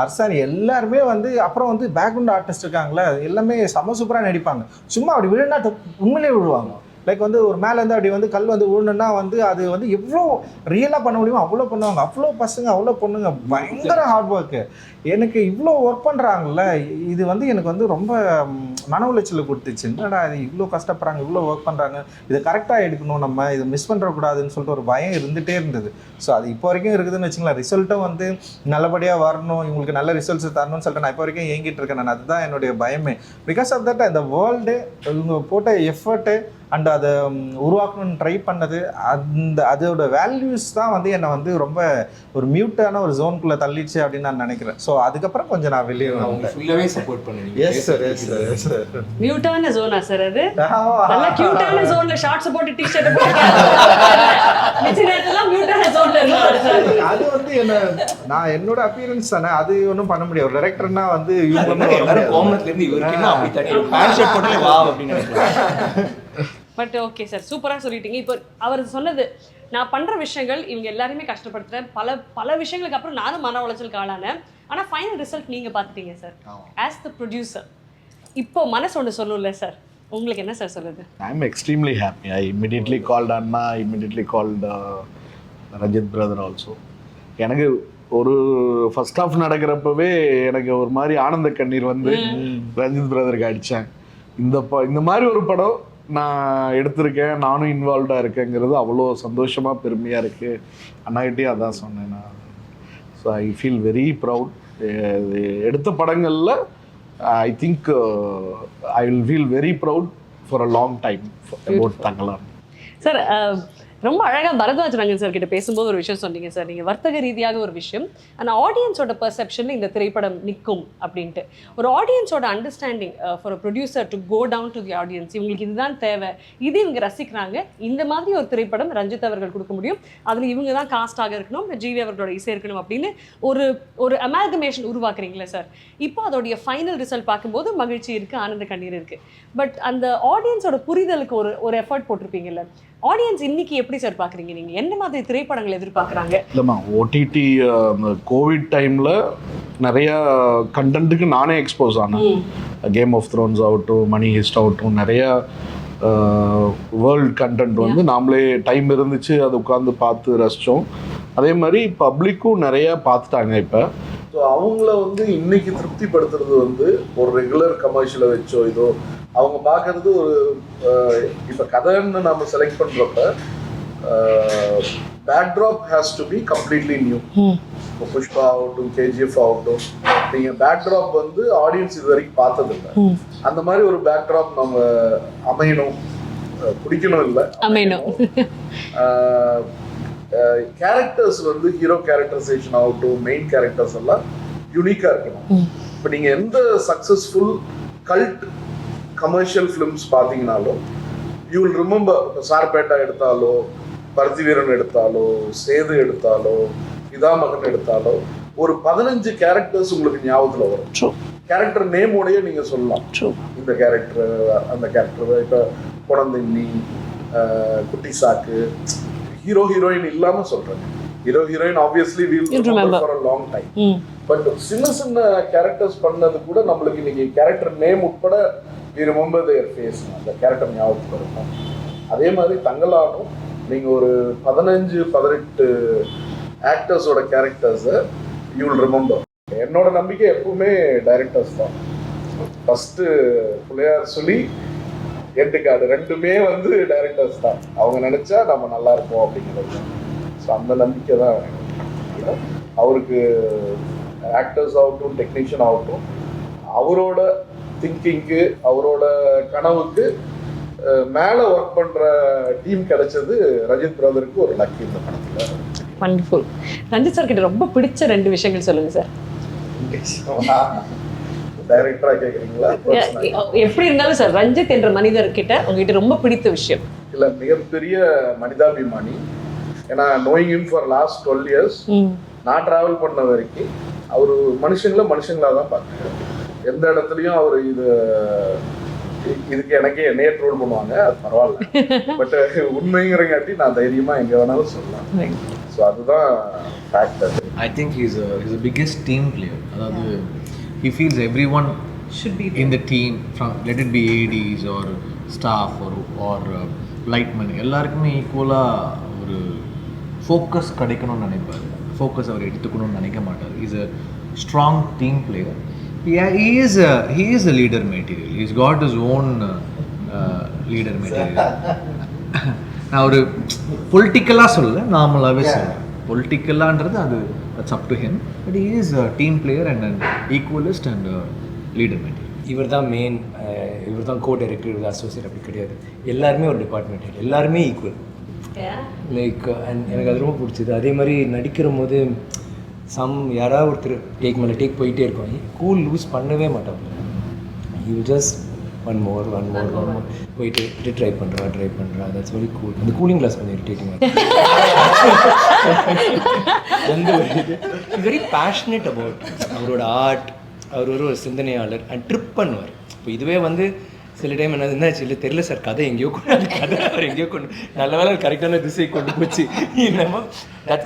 அர்சானி எல்லாருமே வந்து அப்புறம் வந்து பேக்ரவுண்ட் ஆர்டிஸ்ட் இருக்காங்களே எல்லாமே செம சூப்பராக நடிப்பாங்க. சும்மா அப்படி விழுனா உண்மையிலே விழுவாங்க. லைக் வந்து ஒரு மேலேருந்து அப்படி வந்து கல் வந்து விழுணுன்னா வந்து அது வந்து எவ்வளோ ரியலாக பண்ண முடியுமோ அவ்வளோ பண்ணுவாங்க. அவ்வளோ பசங்க அவ்வளோ பொண்ணுங்க பயங்கர ஹார்ட் ஒர்க்கு. எனக்கு இவ்வளோ ஒர்க் பண்ணுறாங்கல்ல, இது வந்து எனக்கு வந்து ரொம்ப மன உளைச்சல் கொடுத்துச்சு. என்னடா இது இவ்வளோ கஷ்டப்படுறாங்க, இவ்வளோ ஒர்க் பண்ணுறாங்க, இதை கரெக்டாக எடுக்கணும், நம்ம இதை மிஸ் பண்ணுறக்கூடாதுன்னு சொல்லிட்டு ஒரு பயம் இருந்துகிட்டே இருந்தது. ஸோ அது இப்போ வரைக்கும் இருக்குதுன்னு வச்சுங்களேன். ரிசல்ட்டும் வந்து நல்லபடியாக வரணும், இவங்களுக்கு நல்ல ரிசல்ட்ஸ் தரணும்னு சொல்லிட்டு நான் இப்போ வரைக்கும் ஏங்கிட்டு இருக்கேன். நான் அதுதான் என்னுடைய பயமே. பிகாஸ் ஆஃப் தட் அந்த வேர்ல்டு இவங்க போட்ட எஃபர்ட்டு அண்ட் அதை உருவாக்கணும்னு ட்ரை பண்ணது அதோட வேல்யூஸ் தான் வந்து என்னை வந்து ரொம்ப ஒரு மியூட்டான ஒரு ஜோனுக்குள்ளே தள்ளிடுச்சு அப்படின்னு நான் நினைக்கிறேன். ஸோ அதுக்கப்புறம் கொஞ்சம் நான் வெளியே ஃபுல்லாவே சப்போர்ட் பண்ணுவீங்க. Yes sir yes sir yes sir. மியூட்டான ஜோனா சார் அது? நல்ல கியூட்டான ஜோன்ல ஷார்ட்ஸ் போட்டு டி-ஷர்ட் போட்டு மிச்ச நேரத்துல மியூட்டான ஜோன்ல இருக்காரு சார். அது வந்து என்ன நான் என்னோட அப்பியரன்ஸ் தானே, அது ஒன்றும் பண்ண முடியாது. ஒரு டைரக்டர்னா வந்து இவங்க எல்லாரும் கோமனத்துல இருந்து இவருக்கு என்ன அப்படி தனி பேண்ட் ஷர்ட் போட்டு வா அப்படின்னு நினைக்கிறேன். பட் ஓகே சார், சூப்பராக சொல்லிட்டீங்க. இப்போ அவர் சொன்னது நான் பண்ணுற விஷயங்கள் இவங்க எல்லாருமே கஷ்டப்படுத்துகிறேன், பல விஷயங்களுக்கு அப்புறம் நானும் மன உளைச்சலுக்கு ஆளானேன். ஆனால் ஃபைனல் ரிசல்ட் நீங்கள் பார்த்துட்டீங்க சார் ஆஸ் த ப்ரொடியூசர். இப்போ மனசு ஒன்று சொல்லணும்ல சார், உங்களுக்கு என்ன சார் சொல்லுது? I'm extremely happy. I immediately called Anna, I immediately called Ranjit brother also. எனக்கு ஒரு ஃபர்ஸ்ட் ஹாஃப் நடக்கிறப்பவே எனக்கு ஒரு மாதிரி ஆனந்த கண்ணீர் வந்து ரஞ்சித் பிரதருக்கு அடித்தேன். இந்த மாதிரி ஒரு படம் நான் எடுத்திருக்கேன், நானும் இன்வால்வ்டாக இருக்கேங்கிறது அவ்வளோ சந்தோஷமாக பெருமையாக இருக்குது. அண்ணாகிட்டேயும் அதான் சொன்னேன் நான். So I feel very proud. எடுத்த படங்களில் I think I will feel very proud for a long time about Thangalaan. Sir ரொம்ப அழகாக பரத்வாஜ் ரங்கன் சார் கிட்ட பேசும்போது ஒரு விஷயம் சொன்னீங்க சார், நீங்கள் வர்த்தக ரீதியாக ஒரு விஷயம், ஆனால் ஆடியன்ஸோட பெர்செப்ஷனில் இந்த திரைப்படம் நிற்கும் அப்படின்ட்டு. ஒரு ஆடியன்ஸோட understanding for a producer to go down to the audience, இவங்களுக்கு இதுதான் தேவை, இது இவங்க ரசிக்கிறாங்க, இந்த மாதிரி ஒரு திரைப்படம் ரஞ்சித் அவர்கள் கொடுக்க முடியும், அதில் இவங்க தான் காஸ்டாக இருக்கணும், ஜிவி அவர்களோட இசை இருக்கணும் அப்படின்னு ஒரு அமால்கமேஷன் உருவாக்குறீங்களே சார். இப்போ அதோடைய ஃபைனல் ரிசல்ட் பார்க்கும்போது மகிழ்ச்சி இருக்குது, ஆனந்த கண்ணீர் இருக்குது. பட் அந்த ஆடியன்ஸோட புரிதலுக்கு ஒரு எஃபர்ட் போட்டிருப்பீங்கல்ல, ஆடியன்ஸ் இன்னைக்கு எப்படி சார் பார்க்குறீங்க? நீங்கள் என்ன மாதிரி திரைப்படங்கள் எதிர்பார்க்குறாங்க? இல்லைம்மா, ஓடிடி கோவிட் டைமில் நிறையா கண்டென்ட்டுக்கு நானே எக்ஸ்போஸ் ஆனேன். கேம் ஆஃப் த்ரோன்ஸ் ஆகட்டும், மணி ஹிஸ்ட் ஆகட்டும், நிறையா வேர்ல்ட் கண்டென்ட் வந்து நாமளே டைம் இருந்துச்சு அதை உட்காந்து பார்த்து ரசித்தோம். அதே மாதிரி பப்ளிக்கும் நிறையா பார்த்துட்டாங்க இப்போ. ஸோ அவங்கள வந்து இன்னைக்கு திருப்திப்படுத்துறது வந்து ஒரு ரெகுலர் கமர்ஷியலை வச்சோ இதோ அவங்க பார்க்கறது ஒரு இப்போ கதைன்னு நம்ம செலக்ட் பண்ணுறப்ப backdrop has to be completely new. இப்போ புஷ்பா ஆகட்டும், கேஜிஎஃப் ஆகட்டும், நீங்கள் பேக்ட்ராப் வந்து ஆடியன்ஸ் இது வரைக்கும் பார்த்ததில்லை. அந்த மாதிரி ஒரு பேக்ட்ராப் நம்ம அமையணும், பிடிக்கணும் இல்லை அமையணும். கேரக்டர்ஸ் வந்து ஹீரோ கேரக்டரைசேஷன் ஆகட்டும், மெயின் கேரக்டர்ஸ் எல்லாம் யூனிக்காக இருக்கணும். இப்போ நீங்கள் எந்த சக்ஸஸ்ஃபுல் கல்ட் கமர்ஷியல் ஃபிலிம்ஸ் பார்த்தீங்கன்னாலும் யூ வில் ரிமெம்பர். இப்போ சார்பேட்டா எடுத்தாலோ, பருத்தி வீரன் எடுத்தாலோ, சேது எடுத்தாலோ, பிதாமகன் எடுத்தாலோ ஒரு 15 கேரக்டர்ஸ் உங்களுக்கு ஞாபகத்தில் வரும். கேரக்டர் நேமோடையே நீங்கள் சொல்லலாம், இந்த கேரக்டர் அந்த கேரக்டர். இப்போ குழந்தைன்னி, குட்டி சாக்கு, ஹீரோ ஹீரோயின் இல்லாமல் சொல்கிறேன். Hero heroine obviously we will remember for a long time. But சின்ன சின்ன கேரக்டர்ஸ் பண்ணது கூட நம்மளுக்கு இன்னைக்கு கேரக்டர் நேம் உட்பட வி ரிமெம்பர் தேர் ஃபேஸ், அந்த கேரக்டர் ஞாபகத்துக்கு இருக்கும். அதே மாதிரி தங்கலானும் நீங்கள் ஒரு 15-18 ஆக்டர்ஸோட கேரக்டர்ஸை யூ வில் ரிமெம்பர். என்னோட நம்பிக்கை எப்பவுமே டைரக்டர்ஸ் தான். ஃபஸ்ட்டு பிள்ளையார் சொல்லி எட்டுக்காடு ரெண்டுமே வந்து டைரக்டர்ஸ் தான். அவங்க நினச்சா நம்ம நல்லா இருப்போம் அப்படிங்கிறது. ஸோ அந்த நம்பிக்கை தான் அவருக்கு. ஆக்டர்ஸ் ஆகட்டும், டெக்னீஷியன் ஆகட்டும், அவரோட திங்கிங்க்கு, அவரோட கனவுக்கு மேலே ஒர்க் பண்ணுற டீம் கிடைச்சது ரஞ்சித் பிரதருக்கு ஒரு லக்கி இந்த படத்தில். வண்டர்ஃபுல். ரஞ்சித் சார் கிட்ட ரொம்ப பிடிச்ச 2 விஷயங்கள் சொல்லுங்கள் சார். டைரக்டராக கேட்குறீங்களா? எப்படி இருந்தாலும் சார், ரஞ்சித் என்ற மனிதர்கிட்ட உங்ககிட்ட ரொம்ப பிடித்த விஷயம். இல்லை, மிகப்பெரிய மனிதாபிமானி. ஏன்னா knowing him for last 12 years நான் ட்ராவல் பண்ண வரைக்கும் அவர் மனுஷங்களாக தான் பார்க்குறேன். எந்த இடத்துலையும் அவர் இதுக்கு எனக்கே என்னையே ட்ரோல் பண்ணுவாங்க, அது பரவாயில்ல. பட் உண்மைங்கிறங்காட்டி நான் தைரியமாக எங்கே வேணாலும் சொல்லலாம். ஸோ அதுதான் fact. I think is a biggest team player. அதாவது he feels everyone should be in the team, from let it be ADs or staff or lightmen, எல்லாருக்குமே ஈக்குவலாக ஒரு ஃபோக்கஸ் கிடைக்கணும்னு நினைப்பார். ஃபோக்கஸ் அவர் எடுத்துக்கணும்னு நினைக்க மாட்டார். Is a strong team player. he is a leader material. He's got his own leader material. நான் ஒரு பொலிட்டிக்கலாக சொல்ல, நார்மலாகவே சொல்ல, பொலிட்டிக்கலான்றது அது that's up to him, but he is a team player and an equalist and a leader material. இவர் தான் main, இவர் தான் கோ டைரக்டர், இவர் தான் அசோசியேட், அப்படி கிடையாது. எல்லாருமே ஒரு டிபார்ட்மெண்ட், எல்லாருமே ஈக்குவல். லைக் எனக்கு அது ரொம்ப பிடிச்சது. அதே மாதிரி நடிக்கிற போது யாராவது ஒருத்தர் டேக் மேலே டேக் போயிட்டே இருக்கும், கூல் லூஸ் பண்ணவே மாட்டாங்க. யூ ஜஸ்ட் ஒன் மோர் போயிட்டு ட்ரை பண்ணுறா தட்ஸ் வெரி கூல். அந்த கூலிங் கிளாஸ் கொஞ்சம் இரிட்டேட்டிங். அந்த வெரி பேஷனேட் அபவுட் அவரோட ஆர்ட். அவர் ஒரு சிந்தனையாளர் அண்ட் ட்ரிப் பண்ணுவார். இப்போ இதுவே வந்து சில டைம் என்னாச்சு இல்லை தெரியல சார், கதை எங்கேயோ கொண்டு கதை அவர் எங்கேயோ கொண்டு நல்ல வேலை கரெக்டான திசை கொண்டு போச்சு. என்னமோ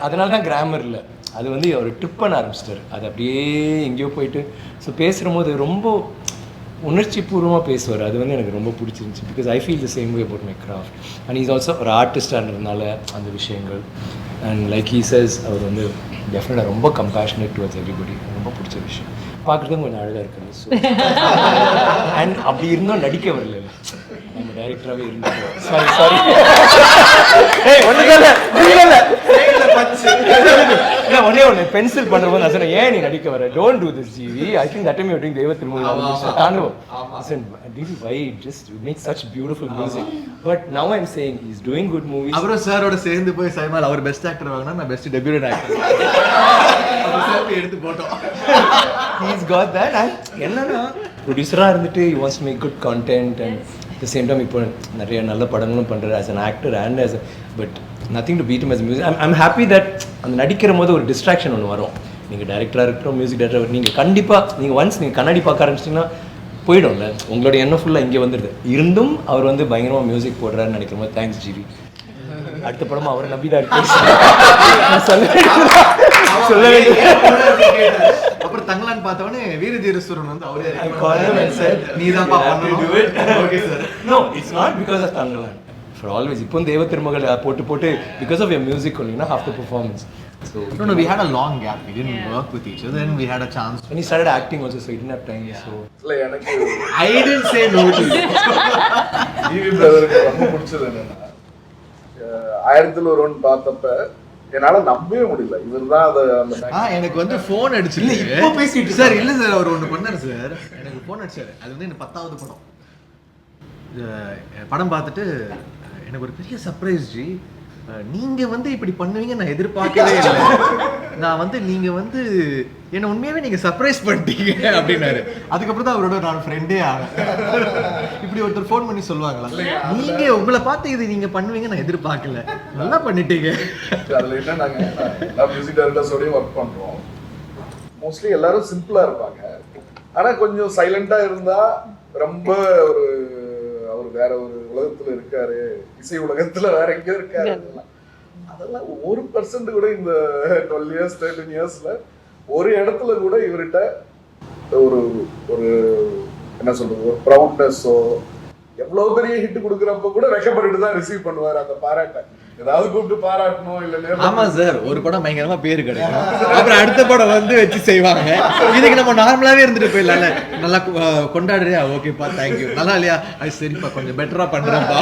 அதனால தான் கிராமர் இல்லை, அது வந்து அவர் ட்ரிப் பண்ண ஆரம்பிச்சிட்டார். அது அப்படியே எங்கேயோ போயிட்டு ஸோ பேசுகிற போது ரொம்ப உணர்ச்சி பூர்வமாக பேசுவார். அது வந்து எனக்கு ரொம்ப பிடிச்சிருந்துச்சி. Because I feel the same way about my craft. And is also ஒரு ஆர்டிஸ்டானதுனால அந்த விஷயங்கள் அண்ட் லைக் ஹீ சேஸ் அவர் வந்து டெஃபினட்டாக ரொம்ப கம்பேஷனேட் டுவர்ட்ஸ் எவ்ரிபடி. ரொம்ப பிடிச்ச விஷயம். பார்க்குறதும் கொஞ்சம் அழகாக இருக்குது. ஸோ அண்ட் அப்படி இருந்தும் நடிக்க வரல, நம்ம டைரக்டராகவே இருந்தோம். சாரி ஒன்னே ஒன்று பென்சில் பண்ணும்போது நான் சொன்னேன், ஏன் நீ நடிக்க வர, don't do this GV. I think that time you doing தெய்வ திருமூலி தாண்டவம். Why just make such beautiful music? But now I'm saying he's doing good movies. அப்புறம் சாரோட சேர்ந்து போய் சைமால் அவர் பெஸ்ட் ஆக்டர் வாங்கினா, நான் பெஸ்ட் டெபியூட் ஆக்டர் எடுத்து போட்டோம். He's got that. And என்னன்னா ப்ரொடியூசராக இருந்துட்டு he wants to make good content and at the same time இப்போ நிறைய நல்ல படங்களும் பண்ணுறாரு as an actor and as a, but nothing to beat him as a music. I'm happy that அந்த நடிக்கிற போது ஒரு டிஸ்ட்ராக்ஷன் ஒன்று வரும். நீங்கள் டைரக்டராக இருக்கிறோம், மியூசிக் டைரக்டர், நீங்கள் கண்டிப்பாக நீங்கள் ஒன்ஸ் நீங்கள் கண்ணாடி பார்க்க ஆரம்பிச்சிட்டிங்கன்னா போயிடும்ல, உங்களோட எண்ணம் ஃபுல்லாக இங்கே வந்துடுது. இருந்தும் அவர் வந்து பயங்கரமாக மியூசிக் போடுறாருன்னு நினைக்கிற மாதிரி தேங்க்ஸ் ஜிவி. அடுத்த படமும் அவரை நம்பி தான் இருக்கு. அப்புறம் தங்கலான் பார்த்தவொடனே வீரதீரஸ்வரன் வந்து அவரே நீதான் okay sir. No it's not because of Thangalaan. For always. இப்போ தேவ திருமகள் போட்டு because of your music only, you know, half the performance. So no, we had a long gap. We didn't work with each other. Then we had a chance. When he started acting also, so he didn't have time. So எனக்கு I didn't say no to you. ஈவி பிரதருக்கு ரொம்ப பிடிச்சது என்னன்னா, 1001 பார்த்தப்ப என்னால நம்பவே முடியல, இவர்தான் அது. அந்த எனக்கு வந்து ஃபோன் அடிச்சு இல்ல இப்போ பேசிட்டு சார், இல்ல சார் அவர் ஒன்னு பண்ணாரு சார், எனக்கு ஃபோன் அடிச்சாரு. அது வந்து எனக்கு 10வது படம். படம் பார்த்துட்டு எனக்கு ஒரு பெரிய சர்ப்ரைஸ் ஜி, நீங்க வந்து இப்படி பண்ணுவீங்க நான் எதிர்பார்க்கவே இல்லை. நான் வந்து நீங்க வந்து என்ன உண்மையாவே நீங்க சர்ப்ரைஸ் பண்ணிட்டீங்க அப்படின்னாரு. அதுக்கப்புறம் தான் அவரோட நான் ஃப்ரெண்டே ஆனேன். இப்படி ஒருத்தர் ஃபோன் பண்ணி சொல்லுவாங்களா, நீங்க உங்களை பார்த்து இது நீங்க பண்ணுவீங்க நான் எதிர்பார்க்கல, நல்லா பண்ணிட்டீங்க. அதுல என்ன, நாங்க எல்லா மியூசிக் டைரக்டர்ஸோடய ஒர்க் பண்றோம். மோஸ்ட்லி எல்லாரும் சிம்பிளா இருப்பாங்க, ஆனா கொஞ்சம் சைலண்டா இருந்தா ரொம்ப ஒரு அவர் வேற ஒரு உலகத்துல இருக்காரு, இசை உலகத்துல வேற எங்க இருக்காரு. அதெல்லாம் 1% கூட இந்த 12 years 13 yearsல ஒரு இடத்துல கூட இவர்கிட்ட ஒரு ஒரு என்ன சொல்றது, ஒரு ப்ரௌட்னஸோ, எவ்வளவு பெரிய ஹிட் கொடுக்குறப்ப கூட வெக்கப்பட்டு தான் ரிசீவ் பண்ணுவார் அந்த பாராட்டை. ஏதாவது கூப்பிட்டு பாராட்டணும் இல்ல. ஆமா சார், ஒரு படம் பயங்கரமா பேரு கிடைக்கும், அப்புறம் அடுத்த படம் வந்து வச்சு செய்வாங்க. இதுக்கு நம்ம நார்மலாவே இருந்துட்டு போயிடலாம்ல, நல்லா கொண்டாடுறியா, ஓகேப்பா தேங்க்யூ, நல்லா இல்லையா, அது சரிப்பா கொஞ்சம் பெட்டரா பண்றேன்ப்பா.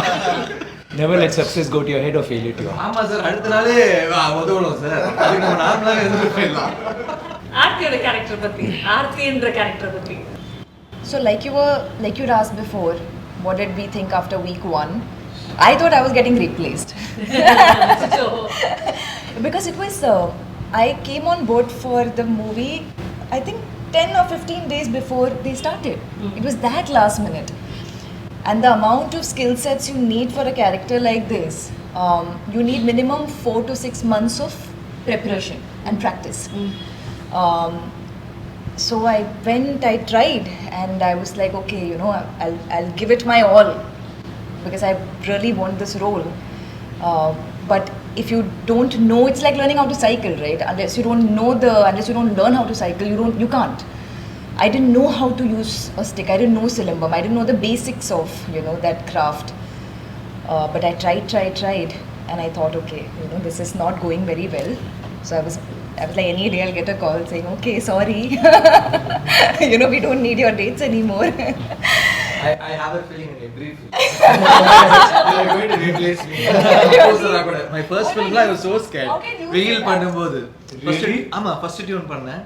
Never let success go to your head or failure to your heart. ஆமா சார், அடுத்த நாளே உதவணும் சார், அதுக்கு நம்ம நார்மலாவே இருந்துட்டு போயிடலாம். ஆர்த்தியோட கேரக்டர் பத்தி, ஆர்த்தின்ற கேரக்டர் பத்தி. So like you'd asked before, what did we think after week 1? I thought I was getting replaced. Because it was, I came on board for the movie, I think 10 or 15 days before they started. It was that last minute. And the amount of skill sets you need for a character like this, you need minimum 4 to 6 months of preparation and practice. So I went, I tried, and I was like, okay, you know, I'll give it my all, because I really want this role. But if you don't know, it's like learning how to cycle, right? Unless you don't learn how to cycle, you can't. I didn't know how to use a stick. I didn't know Silambam. I didn't know the basics of, you know, that craft. But I tried, and I thought, okay, you know, this is not going very well. So I was like, any day I'll get a call saying, okay, sorry, you know, we don't need your dates anymore. I have a feeling in every film you are going to replace me. My first film I was so scared. Reel பண்ணும்போது first tune பண்ணேன்,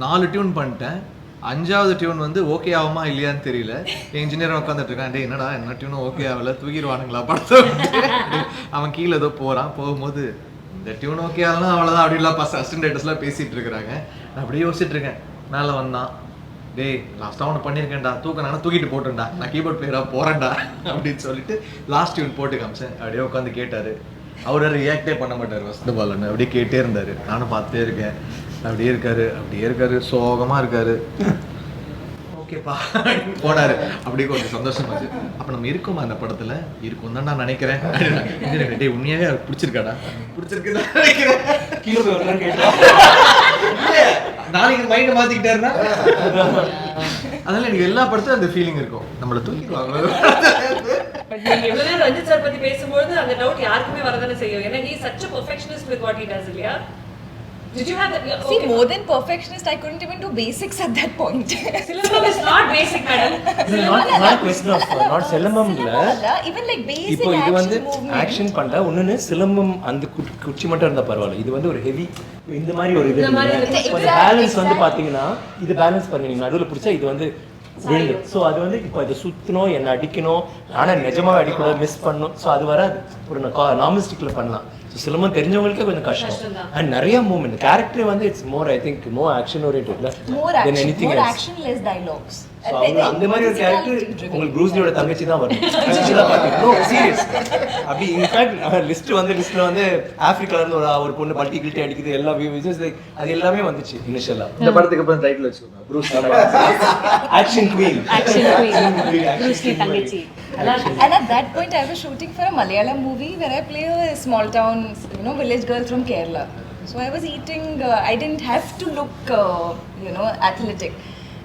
4 tune பண்ணிட்டேன், 5வது tune வந்து okay ஆகுமா இல்லையான்னு தெரியல. Engineer உட்காந்துட்டு இருக்கான், டே என்னடா என்ன டியூனும் ஓகே ஆகல, தூக்கிடுவானுங்களா படத்தை. அவன் கீழே ஏதோ போகும்போது இந்த டியூன் ஓகே ஆகலாம் அவ்வளோதான் அப்படின்லாம் அசிஸ்டன்ட் ரைட்டர்ஸ்லாம் பேசிகிட்டு இருக்கிறாங்க. நான் அப்படியே யோசிச்சுட்டு இருக்கேன். மேலே வந்தான், டே லாஸ்ட்டாக ஒன்று பண்ணியிருக்கேன்டா, தூக்கிட்டு போட்டேன்டா, நான் கீபோர்ட் பிளேயராக போகிறேன்டா அப்படின்னு சொல்லிட்டு லாஸ்ட் டியூன் போட்டு காமிச்சேன். அப்படியே உட்காந்து கேட்டார். அவர் ரியாக்டே பண்ண மாட்டார் ஃபஸ்ட்டு பால்னு, அப்படியே கேட்டே இருந்தார். நானும் பார்த்துட்டே இருக்கேன். அப்படியே இருக்காரு சோகமாக இருக்காரு. ஓகேப்பா போனாரு. அப்படியே கொஞ்சம் சந்தோஷமாச்சு. அப்போ நம்ம இருக்கோமா அந்த படத்தில், இருக்கும் தான் நான் நினைக்கிறேன். டே உண்மையாவே பிடிச்சிருக்காடா, பிடிச்சிருக்குதான் நினைக்கிறேன். நாளைக்கு மைண்டை மாற்றிக்கிட்டாருன்னா அதனால எனக்கு எல்லா படத்துலயும் அந்த ஃபீலிங் இருக்கும், நம்மள தூக்கிடுவாங்க. பட் நீங்க இவ்வளவு நேரம் ரஞ்சித் சார் பத்தி பேசும்போது அந்த டவுட் யாருக்குமே வரதானே செய்யும். ஏன்னா he is such a perfectionist with what he does, இல்லையா? Did you have that? See, more than perfectionist, I couldn't even do basics at that point. Syllabus is not basic, madam. not question of not சிலம்பம்ல Even like basic இப்போ இது வந்து action movement. Action பண்ணல ஒண்ணுன்னு சிலம்பம் அந்த குச்சி மட்டும் இருந்தா பரவாயில்ல. இது வந்து ஒரு ஹெவி இந்த மாதிரி ஒரு இது பேலன்ஸ் வந்து பாத்தீங்கன்னா இது பேலன்ஸ் பண்ணி நீங்க நடுவுல பிடிச்சா இது வந்து விழுந்து. ஸோ அது வந்து இப்போ இதை சுற்றணும், என்ன அடிக்கணும், ஆனால் நிஜமாவே அடிக்கூடாது, மிஸ் பண்ணணும். ஸோ அது வராது. ஒரு நார்மல் ஸ்டிக்கில் பண்ணலாம். ஸோ சிலம்பம் தெரிஞ்சவங்களுக்கே கொஞ்சம் கஷ்டம். அண்ட் நிறைய மூமெண்ட் கேரக்டர் வந்து it's more I think more action ஓரியன்டட்ல then anything more else. action, less dialogues. ஸோ அவங்க அந்த மாதிரி ஒரு கேரக்டர் உங்களுக்கு ப்ரூஸ்லியோட தங்கச்சி தான் வரும். தங்கச்சி தான் பார்த்தீங்கன்னா சீரியஸ் அப்படி இன்ஃபேக்ட் லிஸ்ட்டில் வந்து ஆஃப்ரிக்காலேருந்து ஒரு பொண்ணு பல்ட்டி கில்ட்டி அடிக்குது எல்லா வியூஸ் லைக் அது எல்லாமே வந்துச்சு இனிஷியலாக. இந்த படத்துக்கு அப்புறம் டைட்டில் வச்சுக்கோங்க, Bruce action queen. Bruce Lee தங்கச்சி. And at that point, I was shooting for a Malayalam movie where I play a small town, village girl from Kerala. So I was eating. I didn't have to look, athletic.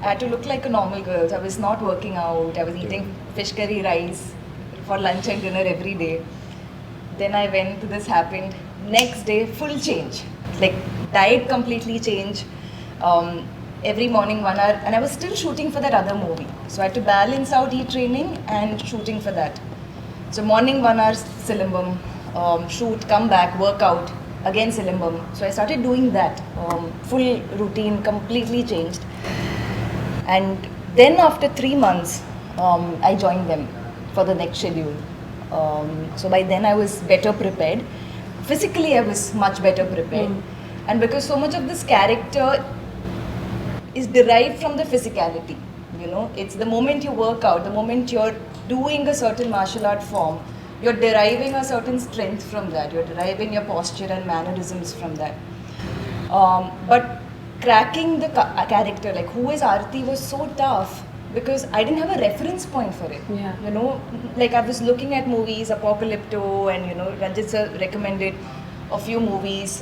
I had to look like a normal girl. So I was not working out. I was eating fish curry rice for lunch and dinner every day. Then I went. This happened. Next day, full change. Like diet completely changed. Every morning 1 hour, and I was still shooting for that other movie. So I had to balance out training and shooting for that. So morning 1 hour Silambam, shoot, come back, work out, again Silambam. So I started doing that. Full routine completely changed. And then after 3 months, I joined them for the next schedule. So by then I was better prepared. Physically I was much better prepared. And because so much of this character is derived from the physicality, it's the moment you work out, the moment you're doing a certain martial art form, you're deriving a certain strength from that, you're deriving your posture and mannerisms from that. But cracking the character, like who is Aarti, was so tough because I didn't have a reference point for it. Like I was looking at movies, Apocalypto, and Ranjit sir recommended a few movies,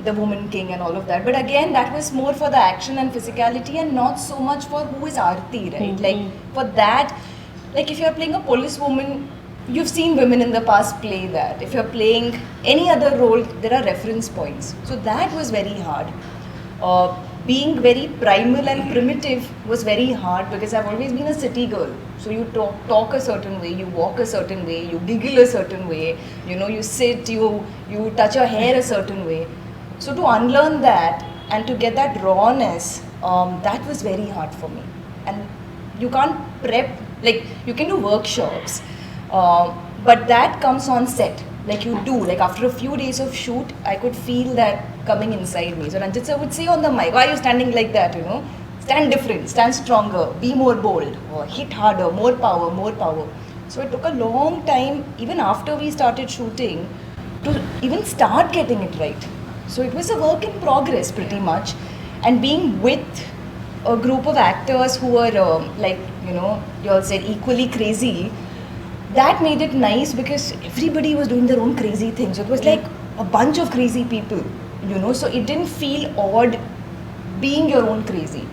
The Woman King and all of that. But again, that was more for the action and physicality and not so much for who is Aarti, right? Like for that, like if you're playing a police woman, you've seen women in the past play that. If you're playing any other role, there are reference points. So that was very hard. Being very primal and primitive was very hard because I've always been a city girl. So you talk a certain way, you walk a certain way, you giggle a certain way, you sit, you touch your hair a certain way. So to unlearn that and to get that rawness, that was very hard for me. And you can't prep, like you can do workshops, but that comes on set. Like you do, like after a few days of shoot, I could feel that coming inside me. So Ranjit sir would say on the mic, why are you standing like that, Stand different, stand stronger, be more bold, or hit harder, more power, more power. So it took a long time, even after we started shooting, to even start getting it right. So it was a work in progress pretty much. And being with a group of actors who were you all said equally crazy, that made it nice because everybody was doing their own crazy things. So it was like a bunch of crazy people, so it didn't feel odd being your own crazy.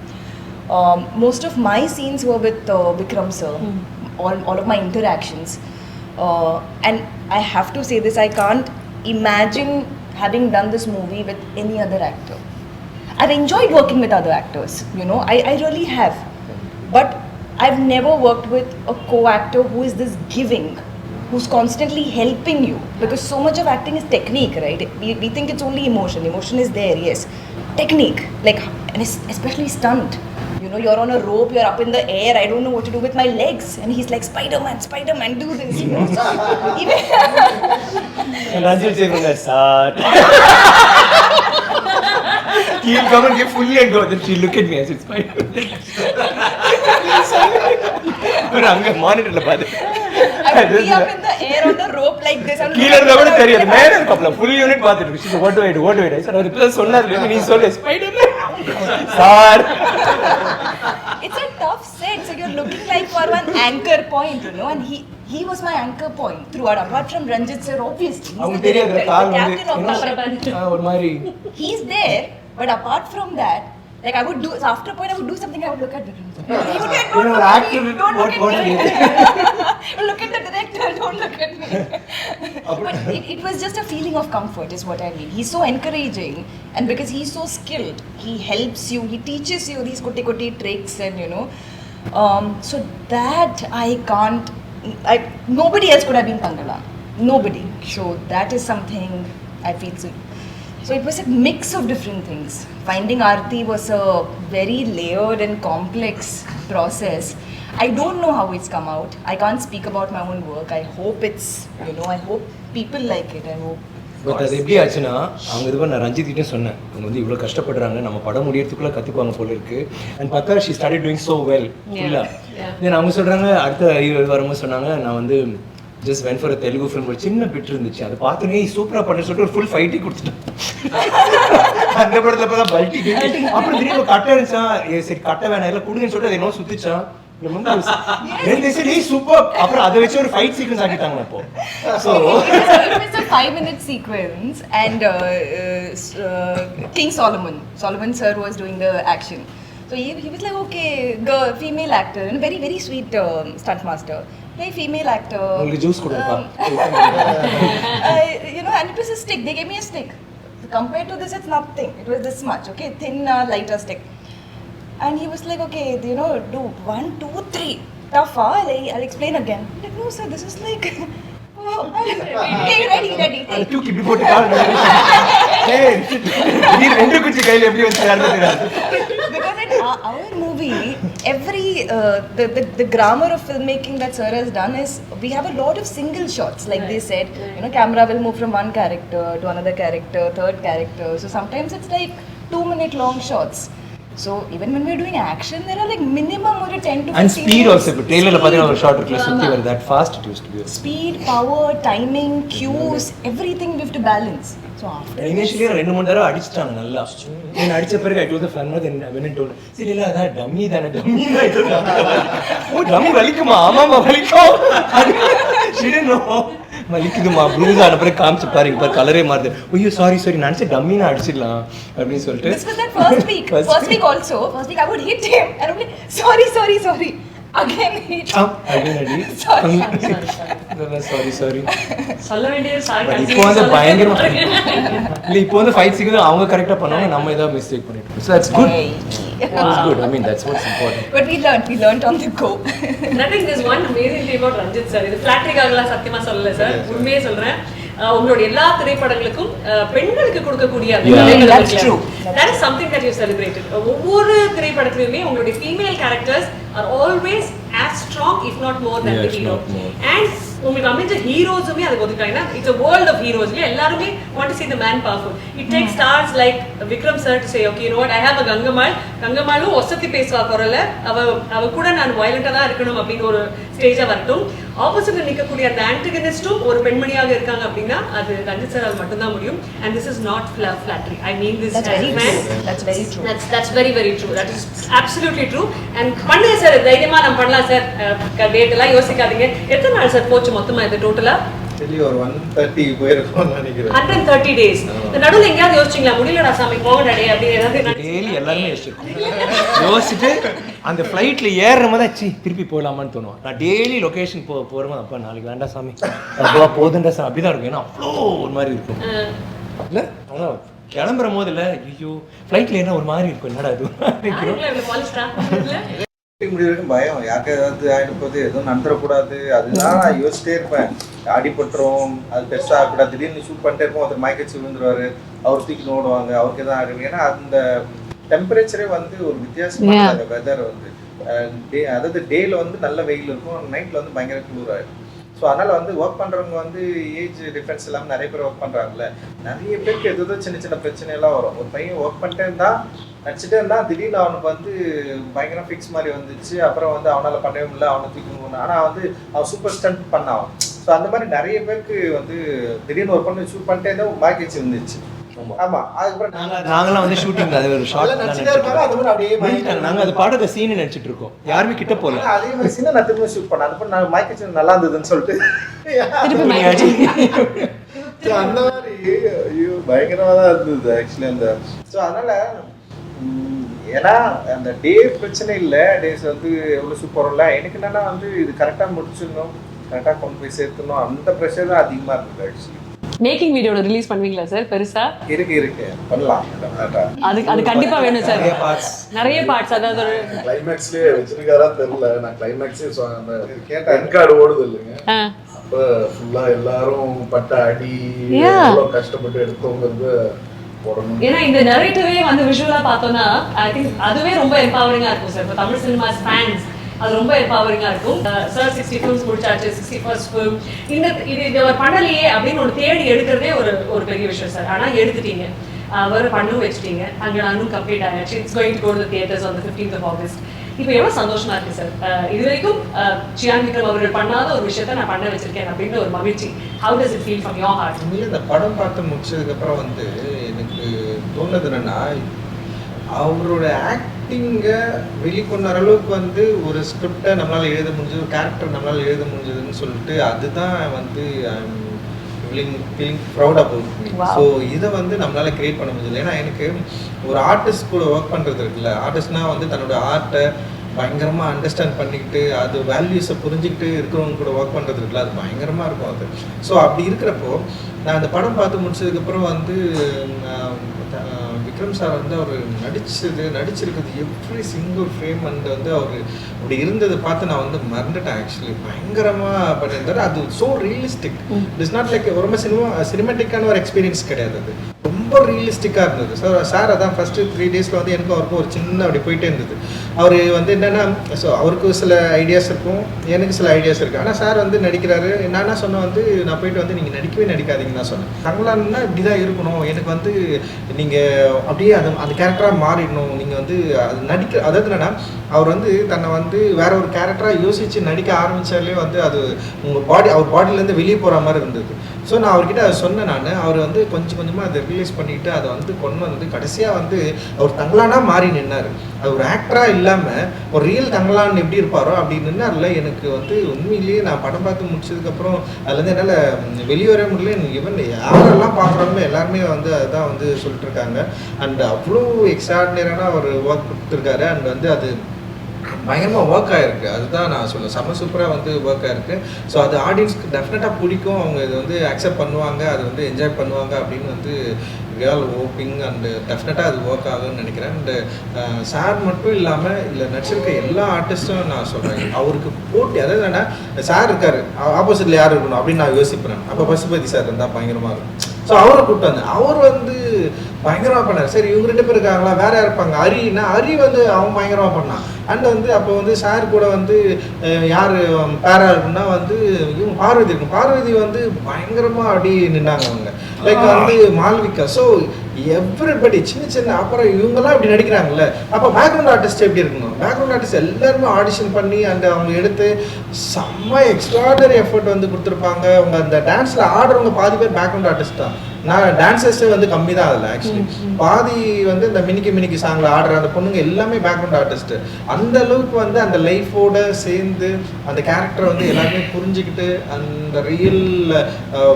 Most of my scenes were with Vikram sir, all of my interactions. And I have to say this, I can't imagine having done this movie with any other actor. I've enjoyed working with other actors, I really have. But I've never worked with a co-actor who is this giving, who's constantly helping you. Because so much of acting is technique, right? We think it's only emotion. Emotion is there, yes. Technique, like, and especially stunt. You're on a rope, you're up in the air, I don't know what to do with my legs. And he's like, Spider-Man, do this, So even And Ranjit say from that start. He'll come and get fully and go. Then she'll look at me and say, Spider-Man. But I'm going to monitor the body. I would be up in the air on the rope like this. கீழ இருந்தா கூட தெரியாது, மேல இருக்கப்பல full unit பார்த்துட்டு she said what do I do I said அவர் இப்ப சொன்னாரு நீ சொல்லு Spider-Man sir. It's a tough set, so you're looking like for one anchor point, and he was my anchor point throughout. Apart from Ranjit sir, obviously அவங்க தெரியாது கால் வந்து captain of ஒரு மாதிரி he's there, but apart from that, Like I would do, so after a point I would do something, I would look at Vikram. Don't look at me. Look at the director, don't look at me. But it was just a feeling of comfort is what I mean. He's so encouraging, and because he's so skilled, he helps you, he teaches you these kotti tricks, and you know. So that I can't, nobody else could have been Thangalaan. Nobody. So that is something I feel so it was a mix of different things. Finding Aarti was a very layered and complex process. I don't know how it's come out. I can't speak about my own work. I hope it's, you know, I hope people like it. I hope. But அது எப்படி ஆச்சுன்னா அவங்க இது நான் ரஞ்சித்கிட்டே சொன்னேன், அவங்க வந்து இவ்வளோ கஷ்டப்படுறாங்க, நம்ம படம் முடியறதுக்குள்ளே கற்றுக்குவாங்க போல இருக்கு. அண்ட் பார்த்தா she started doing so well ஃபுல்லாக. தென் அவங்க சொல்கிறாங்க அடுத்த வரும்போது சொன்னாங்க, நான் வந்து just when for Telugu film ஒரு சின்ன பிட் இருந்துச்சு, அதை பார்த்தோன்னே சூப்பராக பண்ண சொல்லிட்டு ஒரு ஃபுல் ஃபைட்டே கொடுத்துட்டேன். அந்த படத்தில் பார்த்தா பல்ட்டி அப்புறம் திடீர்னு கட்டை இருந்துச்சா, சரி கட்டை வேணாம் எல்லாம் கொடுங்கன்னு சொல்லிட்டு அதை என்ன சுற்றிச்சான். சூப்பர். அப்புறம் அதை வச்சு ஒரு ஃபைட் சீக்வன்ஸ் ஆக்கிட்டாங்க அப்போ. So it was a 5-minute sequence, and King Solomon sir was doing the action. So he was like, okay, girl, female actor, and very very sweet stunt master. Like female actor. உங்களுக்கு juice கொடுப்பா. You know, and it was a stick. They gave me a stick. Compared to this, it's nothing. It was this much, okay, thin, lighter stick. And he was like, okay, you know, do 1, 2, 3. Tough, I'll explain again. I'm like, no sir, this is like, oh, okay, ready. அது தூக்கி இப்படி போட்டு கால் நீ ரெண்டு குச்சி கையில் எப்படி வச்சு Because in our movie, every the grammar of filmmaking that sir has done is we have a lot of single shots, like they said. You know, camera will move from one character to another character, third character. So sometimes it's like 2-minute long shots. So even when we're doing action, there are like minimum or 10 to 15 and speed minutes. Also, trailer la pathina or shot irukla sutti var that fast it used to be. Speed, power, timing, cues, everything we have to balance. So after initially ரெண்டு மூணு தடவை அடிச்சிட்டாங்க நல்லா. நான் அடிச்ச பிறகு I told the fan then when I told சரி இல்ல அத டம்மி தான ஓ டம்மி வலிக்குமா? ஆமாமா வலிக்கும். She didn't know. வலிக்குதுமா ப்ளூஸ் ஆன பிறகு காமிச்சு பாருங்க பாரு கலரே மாறுது. ஐயோ சாரி நினைச்ச டம்மி நான் அடிச்சிடலாம் அப்படின்னு சொல்லிட்டு. This was that first week I would hit him and I would be sorry again hit again sorry சொல்ல வேண்டியது சாரி. இப்போ வந்து பயங்கரமா இல்ல இப்போ வந்து ஃபைட் சீக்வென்ஸ் அவங்க கரெக்ட்டா பண்ணுவாங்க, நம்ம ஏதாவது மிஸ்டேக் பண்ணிட்டோம். So that's good. That's good. I mean that's what's important. But we learned on the go. I think there's one amazing thing about Ranjit sir. இது ஃபிளாட்டரிக்காகலாம் சத்தியமா சொல்லல சார், உண்மையே சொல்றேன். உங்களோட எல்லா திரைப்படங்களுக்கும் பெண்களுக்கு கொடுக்கக்கூடிய That's true. That is something that you celebrated. ஒவ்வொரு திரைப்படத்திலுமே உங்களுடைய female characters are always as strong if not more than the hero. And உங்களுக்கு அமைஞ்ச ஹீரோஸுமே அதுக்கு ஒதுக்காங்கன்னா it's a world of heroes. எல்லாருமே want to see the man powerful. It takes stars like Vikram sir to say, okay, you know what, I have a கங்கம்மாளும் ஒசத்தி பேசுவா குரல்ல அவ கூட நான் வயலண்டா தான் இருக்கணும் அப்படின்னு ஒரு ஸ்டேஜா வரட்டும். ஆப்போசிட்ல நிற்கக்கூடிய அந்த ஆன்டகனிஸ்டும் ஒரு பெண்மணியாக இருக்காங்க அப்படின்னா அது ரஞ்சித் சார் மட்டும் தான் முடியும். And this is not flattery. I mean this That's very man. true. That's very true. That's very very true. That is absolutely true. And பண்ணுங்க சார், தைரியமா நம்ம பண்ணலாம் சார். டேட் எல்லாம் யோசிக்காதீங்க. எத்தனை நாள் சார் போச்சு மொத்தமா இது டோட்டலா? டெல்லி ஒரு 130 போயிருக்கோம்னு நினைக்கிறேன். 130 days. இந்த நடுவுல எங்கயாவது யோசிச்சீங்களா முடியலடா சாமி போகடா டே அப்படி ஏதாவது? டெய்லி எல்லாரும் யோசிச்சுட்டு அந்த ஃப்ளைட்ல ஏறுறம தான் திருப்பி போகலாமான்னு தோணும். நான் டெய்லி லொகேஷன் போறேன், அப்பா நாளைக்கு வேண்டாம் சாமி அப்பா போதுண்டா சாமி அப்படிதான் இருக்கும். ஏன்னா அவ்வளோ ஒரு மாதிரி இருக்கும் இல்லை, ஆனால் கிளம்புற போது இல்லை ஐயோ ஃப்ளைட்ல என்ன ஒரு மாதிரி இருக்கும், என்னடா இது முடியும் பயம், யாருக்கு ஏதாவது ஆகிடுப்போது எதுவும் நடந்துடக்கூடாது, அதுதான் நான் யோசிச்சிட்டே இருப்பேன். அடிபட்டுரும், அது பெருசாக ஆகக்கூடாது, திடீர்னு ஷூட் பண்ணிட்டே இருப்போம், ஒருத்தர் மயக்கச்சி விழுந்துருவாரு, அவர் தூக்கி ஓடுவாங்க, அவருக்கு எதாவது ஆகிடும். ஏன்னா அந்த டெம்பரேச்சரே வந்து ஒரு வித்தியாசமான அந்த வெதர் வந்து அதாவது டேயில் வந்து நல்ல வெயில் இருக்கும், நைட்டில் வந்து பயங்கர குளிர் ஆகிடும். ஸோ அதனால் வந்து ஒர்க் பண்ணுறவங்க வந்து ஏஜ் டிஃப்ரென்ஸ் இல்லாமல் நிறைய பேர் ஒர்க் பண்ணுறாங்கல்ல, நிறைய பேருக்கு எதோ சின்ன சின்ன பிரச்சனையெல்லாம் வரும். ஒரு பையன் ஒர்க் பண்ணிட்டே இருந்தால் நடிச்சுட்டே இருந்தால் திடீர்னு அவனுக்கு வந்து பயங்கரம் ஃபிக்ஸ் மாதிரி வந்துச்சு, அப்புறம் வந்து அவனால் பண்ணவே முடியல, அவனை தூக்கணும், ஆனால் வந்து அவன் சூப்பர் ஸ்டண்ட் பண்ணான். ஸோ அந்த மாதிரி நிறைய பேருக்கு வந்து திடீர்னு ஒர்க் பண்ணி ஷூட் பண்ணிட்டே இருந்தால் மயக்கச்சி வந்துச்சு. ஆமா, அதுக்கப்புறம் நாங்களாம் வந்து ஷூட்டிங் அது ஒரு ஷார்ட் நாங்கள் அது பாடுற சீன் நினைச்சிட்டு இருக்கோம், யாருமே கிட்ட போகல. அதே மாதிரி சீனை நான் திரும்ப ஷூட் பண்ணேன், அதுக்கப்புறம் நான் மயக்கச்சி நல்லா இருந்ததுன்னு சொல்லிட்டு அந்த மாதிரி ஐயோ பயங்கரமாக தான் இருந்தது ஆக்சுவலி அந்த. ஸோ அதனால ஏன்னா அந்த டே பிரச்சனை இல்லை, டேஸ் வந்து எவ்வளோ சூப்பரும் இல்லை. எனக்கு என்னன்னா வந்து இது கரெக்டாக முடிச்சிடணும், கரெக்டாக கொண்டு போய் சேர்த்துணும், அந்த ப்ரெஷர் தான் அதிகமாக இருக்குது ஆக்சுவலி. மேக்கிங் வீடியோட ரிலீஸ் பண்ணுவீங்களா சார் பெருசா? இருக்கு பண்ணலாம். அது கண்டிப்பா வேணும் சார். நிறைய பார்ட்ஸ். அதாவது ஒரு கிளைமேக்ஸ்லயே வச்சிருக்காரா தெரியல, நான் கிளைமேக்ஸே அந்த கேட்ட கார்டு ஓடுது இல்லைங்க, அப்ப ஃபுல்லா எல்லாரும் பட்ட அடி எவ்வளவு கஷ்டப்பட்டு எடுத்தோங்கிறது போடணும். ஏன்னா இந்த நரேட்டிவே வந்து விஷுவலா பார்த்தோம்னா ஐ திங்க் அதுவே ரொம்ப எம்பவரிங்கா இருக்கும் சார். இப்போ தமிழ் சினிமாஸ் ஃபேன்ஸ் அது ரொம்ப எம்பவரிங்கா இருக்கும். சார் 60 ஃபிலிம்ஸ் முடிச்சாச்சு, 61st ஃபிலிம். இது ஒரு பண்ணலையே அப்படின்னு ஒரு தேடி எடுக்கிறதே ஒரு பெரிய விஷயம் சார். ஆனா எடுத்துட்டீங்க, ஒரு பண்ணும் வச்சுட்டீங்க, தங்களானும் கம்ப்ளீட் ஆயாச்சு. It's going to go to the theatres on the 15th of August. இப்போ எவ்வளோ சந்தோஷமா இருக்கு சார். இது வரைக்கும் சியான் விக்ரம் அவர்கள் பண்ணாத ஒரு விஷயத்த நான் பண்ண வச்சிருக்கேன் அப்படின்ற ஒரு மகிழ்ச்சி. How does it feel from your heart? இந்த படம் பார்த்து முடிச்சதுக்கப்புறம் வந்து எனக்கு தோணுது என்னன்னா, அவரோட ஆக்டிங்கை வெளிக்கொண்ட அளவுக்கு வந்து ஒரு ஸ்கிரிப்டை நம்மளால் எழுத முடிஞ்சது, ஒரு கேரக்டர் நம்மளால் எழுத முடிஞ்சதுன்னு சொல்லிட்டு அதுதான் வந்து feeling proud about me. So இதை வந்து நம்மளால் கிரியேட் பண்ண முடிஞ்சது. ஏன்னா எனக்கு ஒரு ஆர்டிஸ்ட் கூட ஒர்க் பண்ணுறது இருக்குல்ல, ஆர்டிஸ்ட்னா வந்து தன்னோட ஆர்ட்டை பயங்கரமாக அண்டர்ஸ்டாண்ட் பண்ணிக்கிட்டு அது வேல்யூஸை புரிஞ்சுக்கிட்டு இருக்கிறவங்க கூட ஒர்க் பண்ணுறது இருக்குல்ல, அது பயங்கரமாக இருக்கும் அது. ஸோ அப்படி இருக்கிறப்போ நான் அந்த படம் பார்த்து முடிச்சதுக்கப்புறம் வந்து விக்ரம் சார் வந்து அவர் நடிச்சிருக்கிறது எவ்ரி சிங்கிள் ஃப்ரேம் அண்ட் வந்து அவர் அப்படி இருந்ததை பார்த்து நான் வந்து மறந்துட்டேன் ஆக்சுவலி. பயங்கரமாக பண்ணியிருந்தாரு. அது so realistic. It is not like ரொம்ப சினிமேட்டிக்கான ஒரு எக்ஸ்பீரியன்ஸ் கிடையாது, அது ரொம்ப ரியலிஸ்டிக்காக இருந்தது. சார் அதான் ஃபஸ்ட்டு 3 டேஸில் வந்து எனக்கும் அவருக்கும் ஒரு சின்ன அப்படி போயிட்டே இருந்தது. அவர் வந்து என்னென்னா, ஸோ அவருக்கு சில ஐடியாஸ் இருக்கும், எனக்கு சில ஐடியாஸ் இருக்குது. ஆனால் சார் வந்து நடிக்கிறாரு. நான் என்ன சொன்னேன் வந்து, நான் போயிட்டு வந்து நீங்கள் நடிக்கவே நடிக்காதீங்கன்னு தான் சொன்னேன். தங்களான்னா இப்படி தான் இருக்கணும், எனக்கு வந்து நீங்கள் அப்படியே அந்த கேரக்டராக மாறிடணும், நீங்கள் வந்து அது அதாவது என்னென்னா, அவர் வந்து தன்னை வந்து வேற ஒரு கேரக்டராக யோசித்து நடிக்க ஆரம்பித்தாலே வந்து அது அவர் பாடியிலேருந்து வெளியே போகிற மாதிரி இருந்தது. ஸோ நான் அவர்கிட்ட அதை சொன்னேன். அவர் வந்து கொஞ்சம் கொஞ்சமாக அதை ரியலைஸ் பண்ணிவிட்டு அதை வந்து கொண்டு வந்து கடைசியாக வந்து அவர் தங்களானா மாறி நின்னார். அது ஒரு ஆக்டராக இல்லாமல் ஒரு ரியல் தங்களான் எப்படி இருப்பாரோ அப்படி நின்னார்ல. எனக்கு வந்து உண்மையிலேயே நான் படம் பார்த்து முடிச்சதுக்கப்புறம் அதுலேருந்து என்னால் வெளியே வர முடியல. ஈவன் யாரெல்லாம் பார்க்குறாங்களோ எல்லாருமே வந்து அதுதான் வந்து சொல்லிட்டு இருக்காங்க. அண்ட் அவ்வளோ எக்ஸ்ட்ராடினரியான ஒரு ஒர்க் கொடுத்துருக்காரு. அண்ட் வந்து அது பயங்கரமாக ஒர்க் ஆகிருக்கு. அதுதான் நான் சொல்லுவேன், செம்ம சூப்பராக வந்து ஒர்க் ஆகிருக்கு. ஸோ அது ஆடியன்ஸ்க்கு டெஃபினட்டாக பிடிக்கும், அவங்க இதை வந்து அக்செப்ட் பண்ணுவாங்க, அதை வந்து என்ஜாய் பண்ணுவாங்க அப்படின்னு வந்து வி ஆல் ஹோப்பிங். அண்டு டெஃபினட்டாக அது ஒர்க் ஆகும்னு நினைக்கிறேன். அண்டு சார் மட்டும் இல்லாமல் இல்லை நடிச்சிருக்க எல்லா ஆர்டிஸ்ட்டும் நான் சொல்கிறேன், அவருக்கு போட்டி. அதாவது என்னென்னா, சார் இருக்கார், ஆப்போசிட்டில் யார் இருக்கணும் அப்படின்னு நான் யோசிப்பேன். அப்போ பசுபதி சார் இருந்தால் பயங்கரமாக இருக்கும். ஸோ அவரை கூப்பிட்டு வந்தேன். அவர் வந்து பயங்கரமாக பண்ணார். சரி இவங்க 2 பேர் இருக்காங்களா, வேற யார் இருப்பாங்க, ஹரி வந்து அவன் பயங்கரமாக பண்ணான். அண்ட் வந்து அப்போ வந்து சார் கூட வந்து யார் பேரா இருக்குன்னா வந்து இவங்க பார்வதி இருக்கும். பார்வதி வந்து பயங்கரமாக அப்படி நின்னாங்க அவங்க, லைக் வந்து மால்விகா. ஸோ எவ்ரிபடி சின்ன அப்புறம் இவங்கெல்லாம் இப்படி நடிக்கிறாங்கல்ல. அப்போ பேக்ரவுண்ட் ஆர்டிஸ்ட் எப்படி இருக்கணும், பேக்ரவுண்ட் ஆர்டிஸ்ட் எல்லாருமே ஆடிஷன் பண்ணி அண்ட் அவங்க எடுத்து செம்ம எக்ஸ்ட்ராடனரி எஃபர்ட் வந்து கொடுத்துருப்பாங்க. அவங்க அந்த டான்ஸில் ஆடுறவங்க பாதி பேர் பேக்ரவுண்ட் ஆர்டிஸ்ட் தான். நான் டான்சர்ஸே வந்து கம்மி தான் அதில் ஆக்சுவலி. பாதி வந்து இந்த மினிக்கி சாங்கில் ஆடுற அந்த பொண்ணுங்க எல்லாமே பேக்ரவுண்ட் ஆர்டிஸ்ட்டு. அந்த அளவுக்கு வந்து அந்த லைஃபோட சேர்ந்து அந்த கேரக்டரை வந்து எல்லாருமே புரிஞ்சுக்கிட்டு அந்த ரியல்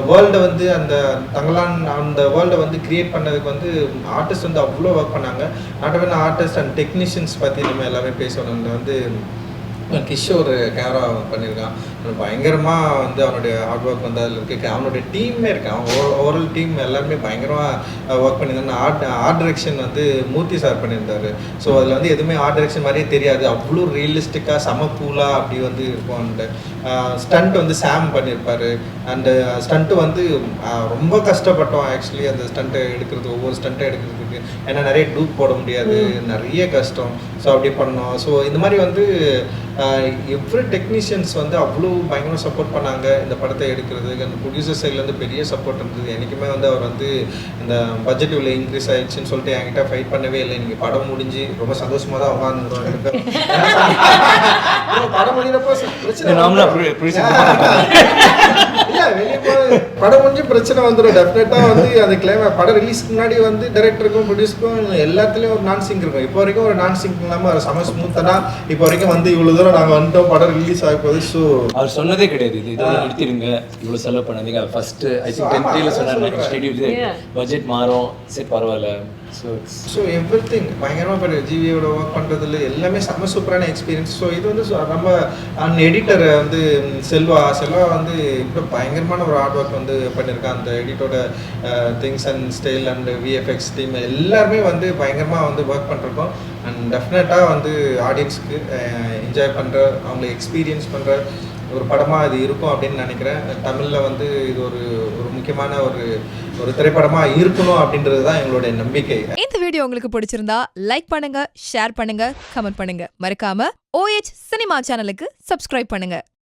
வேர்ல்டை வந்து அந்த தங்களான் அந்த வேர்ல்டை வந்து கிரியேட் பண்ணதுக்கு வந்து ஆர்டிஸ்ட் வந்து அவ்வளோ ஒர்க் பண்ணாங்க. Not only artist and technicians பற்றி நம்ம எல்லாமே பேசணும். அந்த வந்து கிஷோர் கேமரா பண்ணியிருக்கான், பயங்கரமாக வந்து அவனுடைய ஹார்ட் ஒர்க் வந்து அதில் இருக்குது. அவனுடைய டீமே இருக்கான், ஓவரால் டீம் எல்லாருமே பயங்கரமாக ஒர்க் பண்ணியிருந்தாங்க. ஆர்ட் டைரக்ஷன் வந்து மூர்த்தி சார் பண்ணியிருந்தார். ஸோ அதில் வந்து எதுவுமே ஆர்ட் டைரக்ஷன் மாதிரியே தெரியாது, அவ்வளோ ரியலிஸ்டிக்காக சமப்பூலாக அப்படி வந்து இருக்கும். அண்டு ஸ்டண்ட் வந்து சாம் பண்ணியிருப்பார். அண்டு ஸ்டண்ட்டு வந்து ரொம்ப கஷ்டப்பட்டோம் ஆக்சுவலி அந்த ஸ்டண்ட்டை எடுக்கிறது, ஒவ்வொரு ஸ்டண்ட்டை எடுக்கிறதுக்கு. ஏன்னா நிறைய டூப் போட முடியாது, நிறைய கஷ்டம். ஸோ அப்படி பண்ணோம். ஸோ இந்த மாதிரி வந்து எவ்ரி டெக்னீஷியன்ஸ் வந்து அவ்வளோ பயங்கரமாக சப்போர்ட் பண்ணாங்க இந்த படத்தை எடுக்கிறதுக்கு. அந்த ப்ரொடியூசர் சைட்லேருந்து பெரிய சப்போர்ட் இருந்தது. என்றைக்குமே வந்து அவர் வந்து இந்த பட்ஜெட் இவ்வளோ இன்க்ரீஸ் ஆகிடுச்சின்னு சொல்லிட்டு என்கிட்ட ஃபைட் பண்ணவே இல்லை. நீங்கள் படம் முடிஞ்சு ரொம்ப சந்தோஷமாக தான் உட்காந்துருவாங்க. படம் முடிகிறப்போ பிரச்சனை வெளியே படம் கொஞ்சம் பிரச்சனை வந்துடும் டெஃபினட்டாக வந்து அந்த கிளைமேக்ஸ் படம் ரிலீஸ்க்கு முன்னாடி வந்து டைரக்டருக்கும் ப்ரொடியூஸருக்கும் எல்லாத்துலேயும் ஒரு நான் சிங்க் இருக்கும். இப்போ வரைக்கும் ஒரு நான் சிங்க் இல்லாமல் செம ஸ்மூத்தனா இப்போ வரைக்கும் வந்து இவ்வளோ தூரம் நாங்கள் வந்துட்டோம் படம் ரிலீஸ் ஆக போகுது. ஸோ அவர் சொன்னதே கிடையாது இது இதோட நிறுத்திடுங்க இவ்வளோ செலவு பண்ணாதீங்க. ஃபர்ஸ்ட் ஐ திங்க் 10 டேல சொன்னார் ஷெட்யூல் பட்ஜெட் மாறும் சரி பரவாயில்ல. ஸோ எவ்ரி திங் பயங்கரமாக இப்போ ஜிவியோட ஒர்க் பண்ணுறதுல எல்லாமே செம்ம சூப்பரான எக்ஸ்பீரியன்ஸ். ஸோ இது வந்து நம்ம எடிட்டர் வந்து செல்வா வந்து இப்போ பயங்கரமான ஒரு ஹார்ட் ஒர்க் வந்து பண்ணியிருக்கான். அந்த எடிட்டோட things and style and VFX team எல்லாருமே வந்து பயங்கரமாக வந்து ஒர்க் பண்ணிருக்கோம். அண்ட் டெஃபினட்டாக வந்து ஆடியன்ஸுக்கு என்ஜாய் பண்ணுற அவங்களை எக்ஸ்பீரியன்ஸ் பண்ணுற ஒரு படமாக இது இருக்கும் அப்படின்னு நினைக்கிறேன். தமிழில் வந்து இது ஒரு முக்கியமான ஒரு திரைப்படமாக இருக்கணும் அப்படின்றது தான் எங்களுடைய நம்பிக்கை. இந்த வீடியோ உங்களுக்கு பிடிச்சிருந்தா லைக் பண்ணுங்க, ஷேர் பண்ணுங்க, கமெண்ட் பண்ணுங்க. மறக்காம OH சினிமா சேனலுக்கு சப்ஸ்கிரைப் பண்ணுங்க.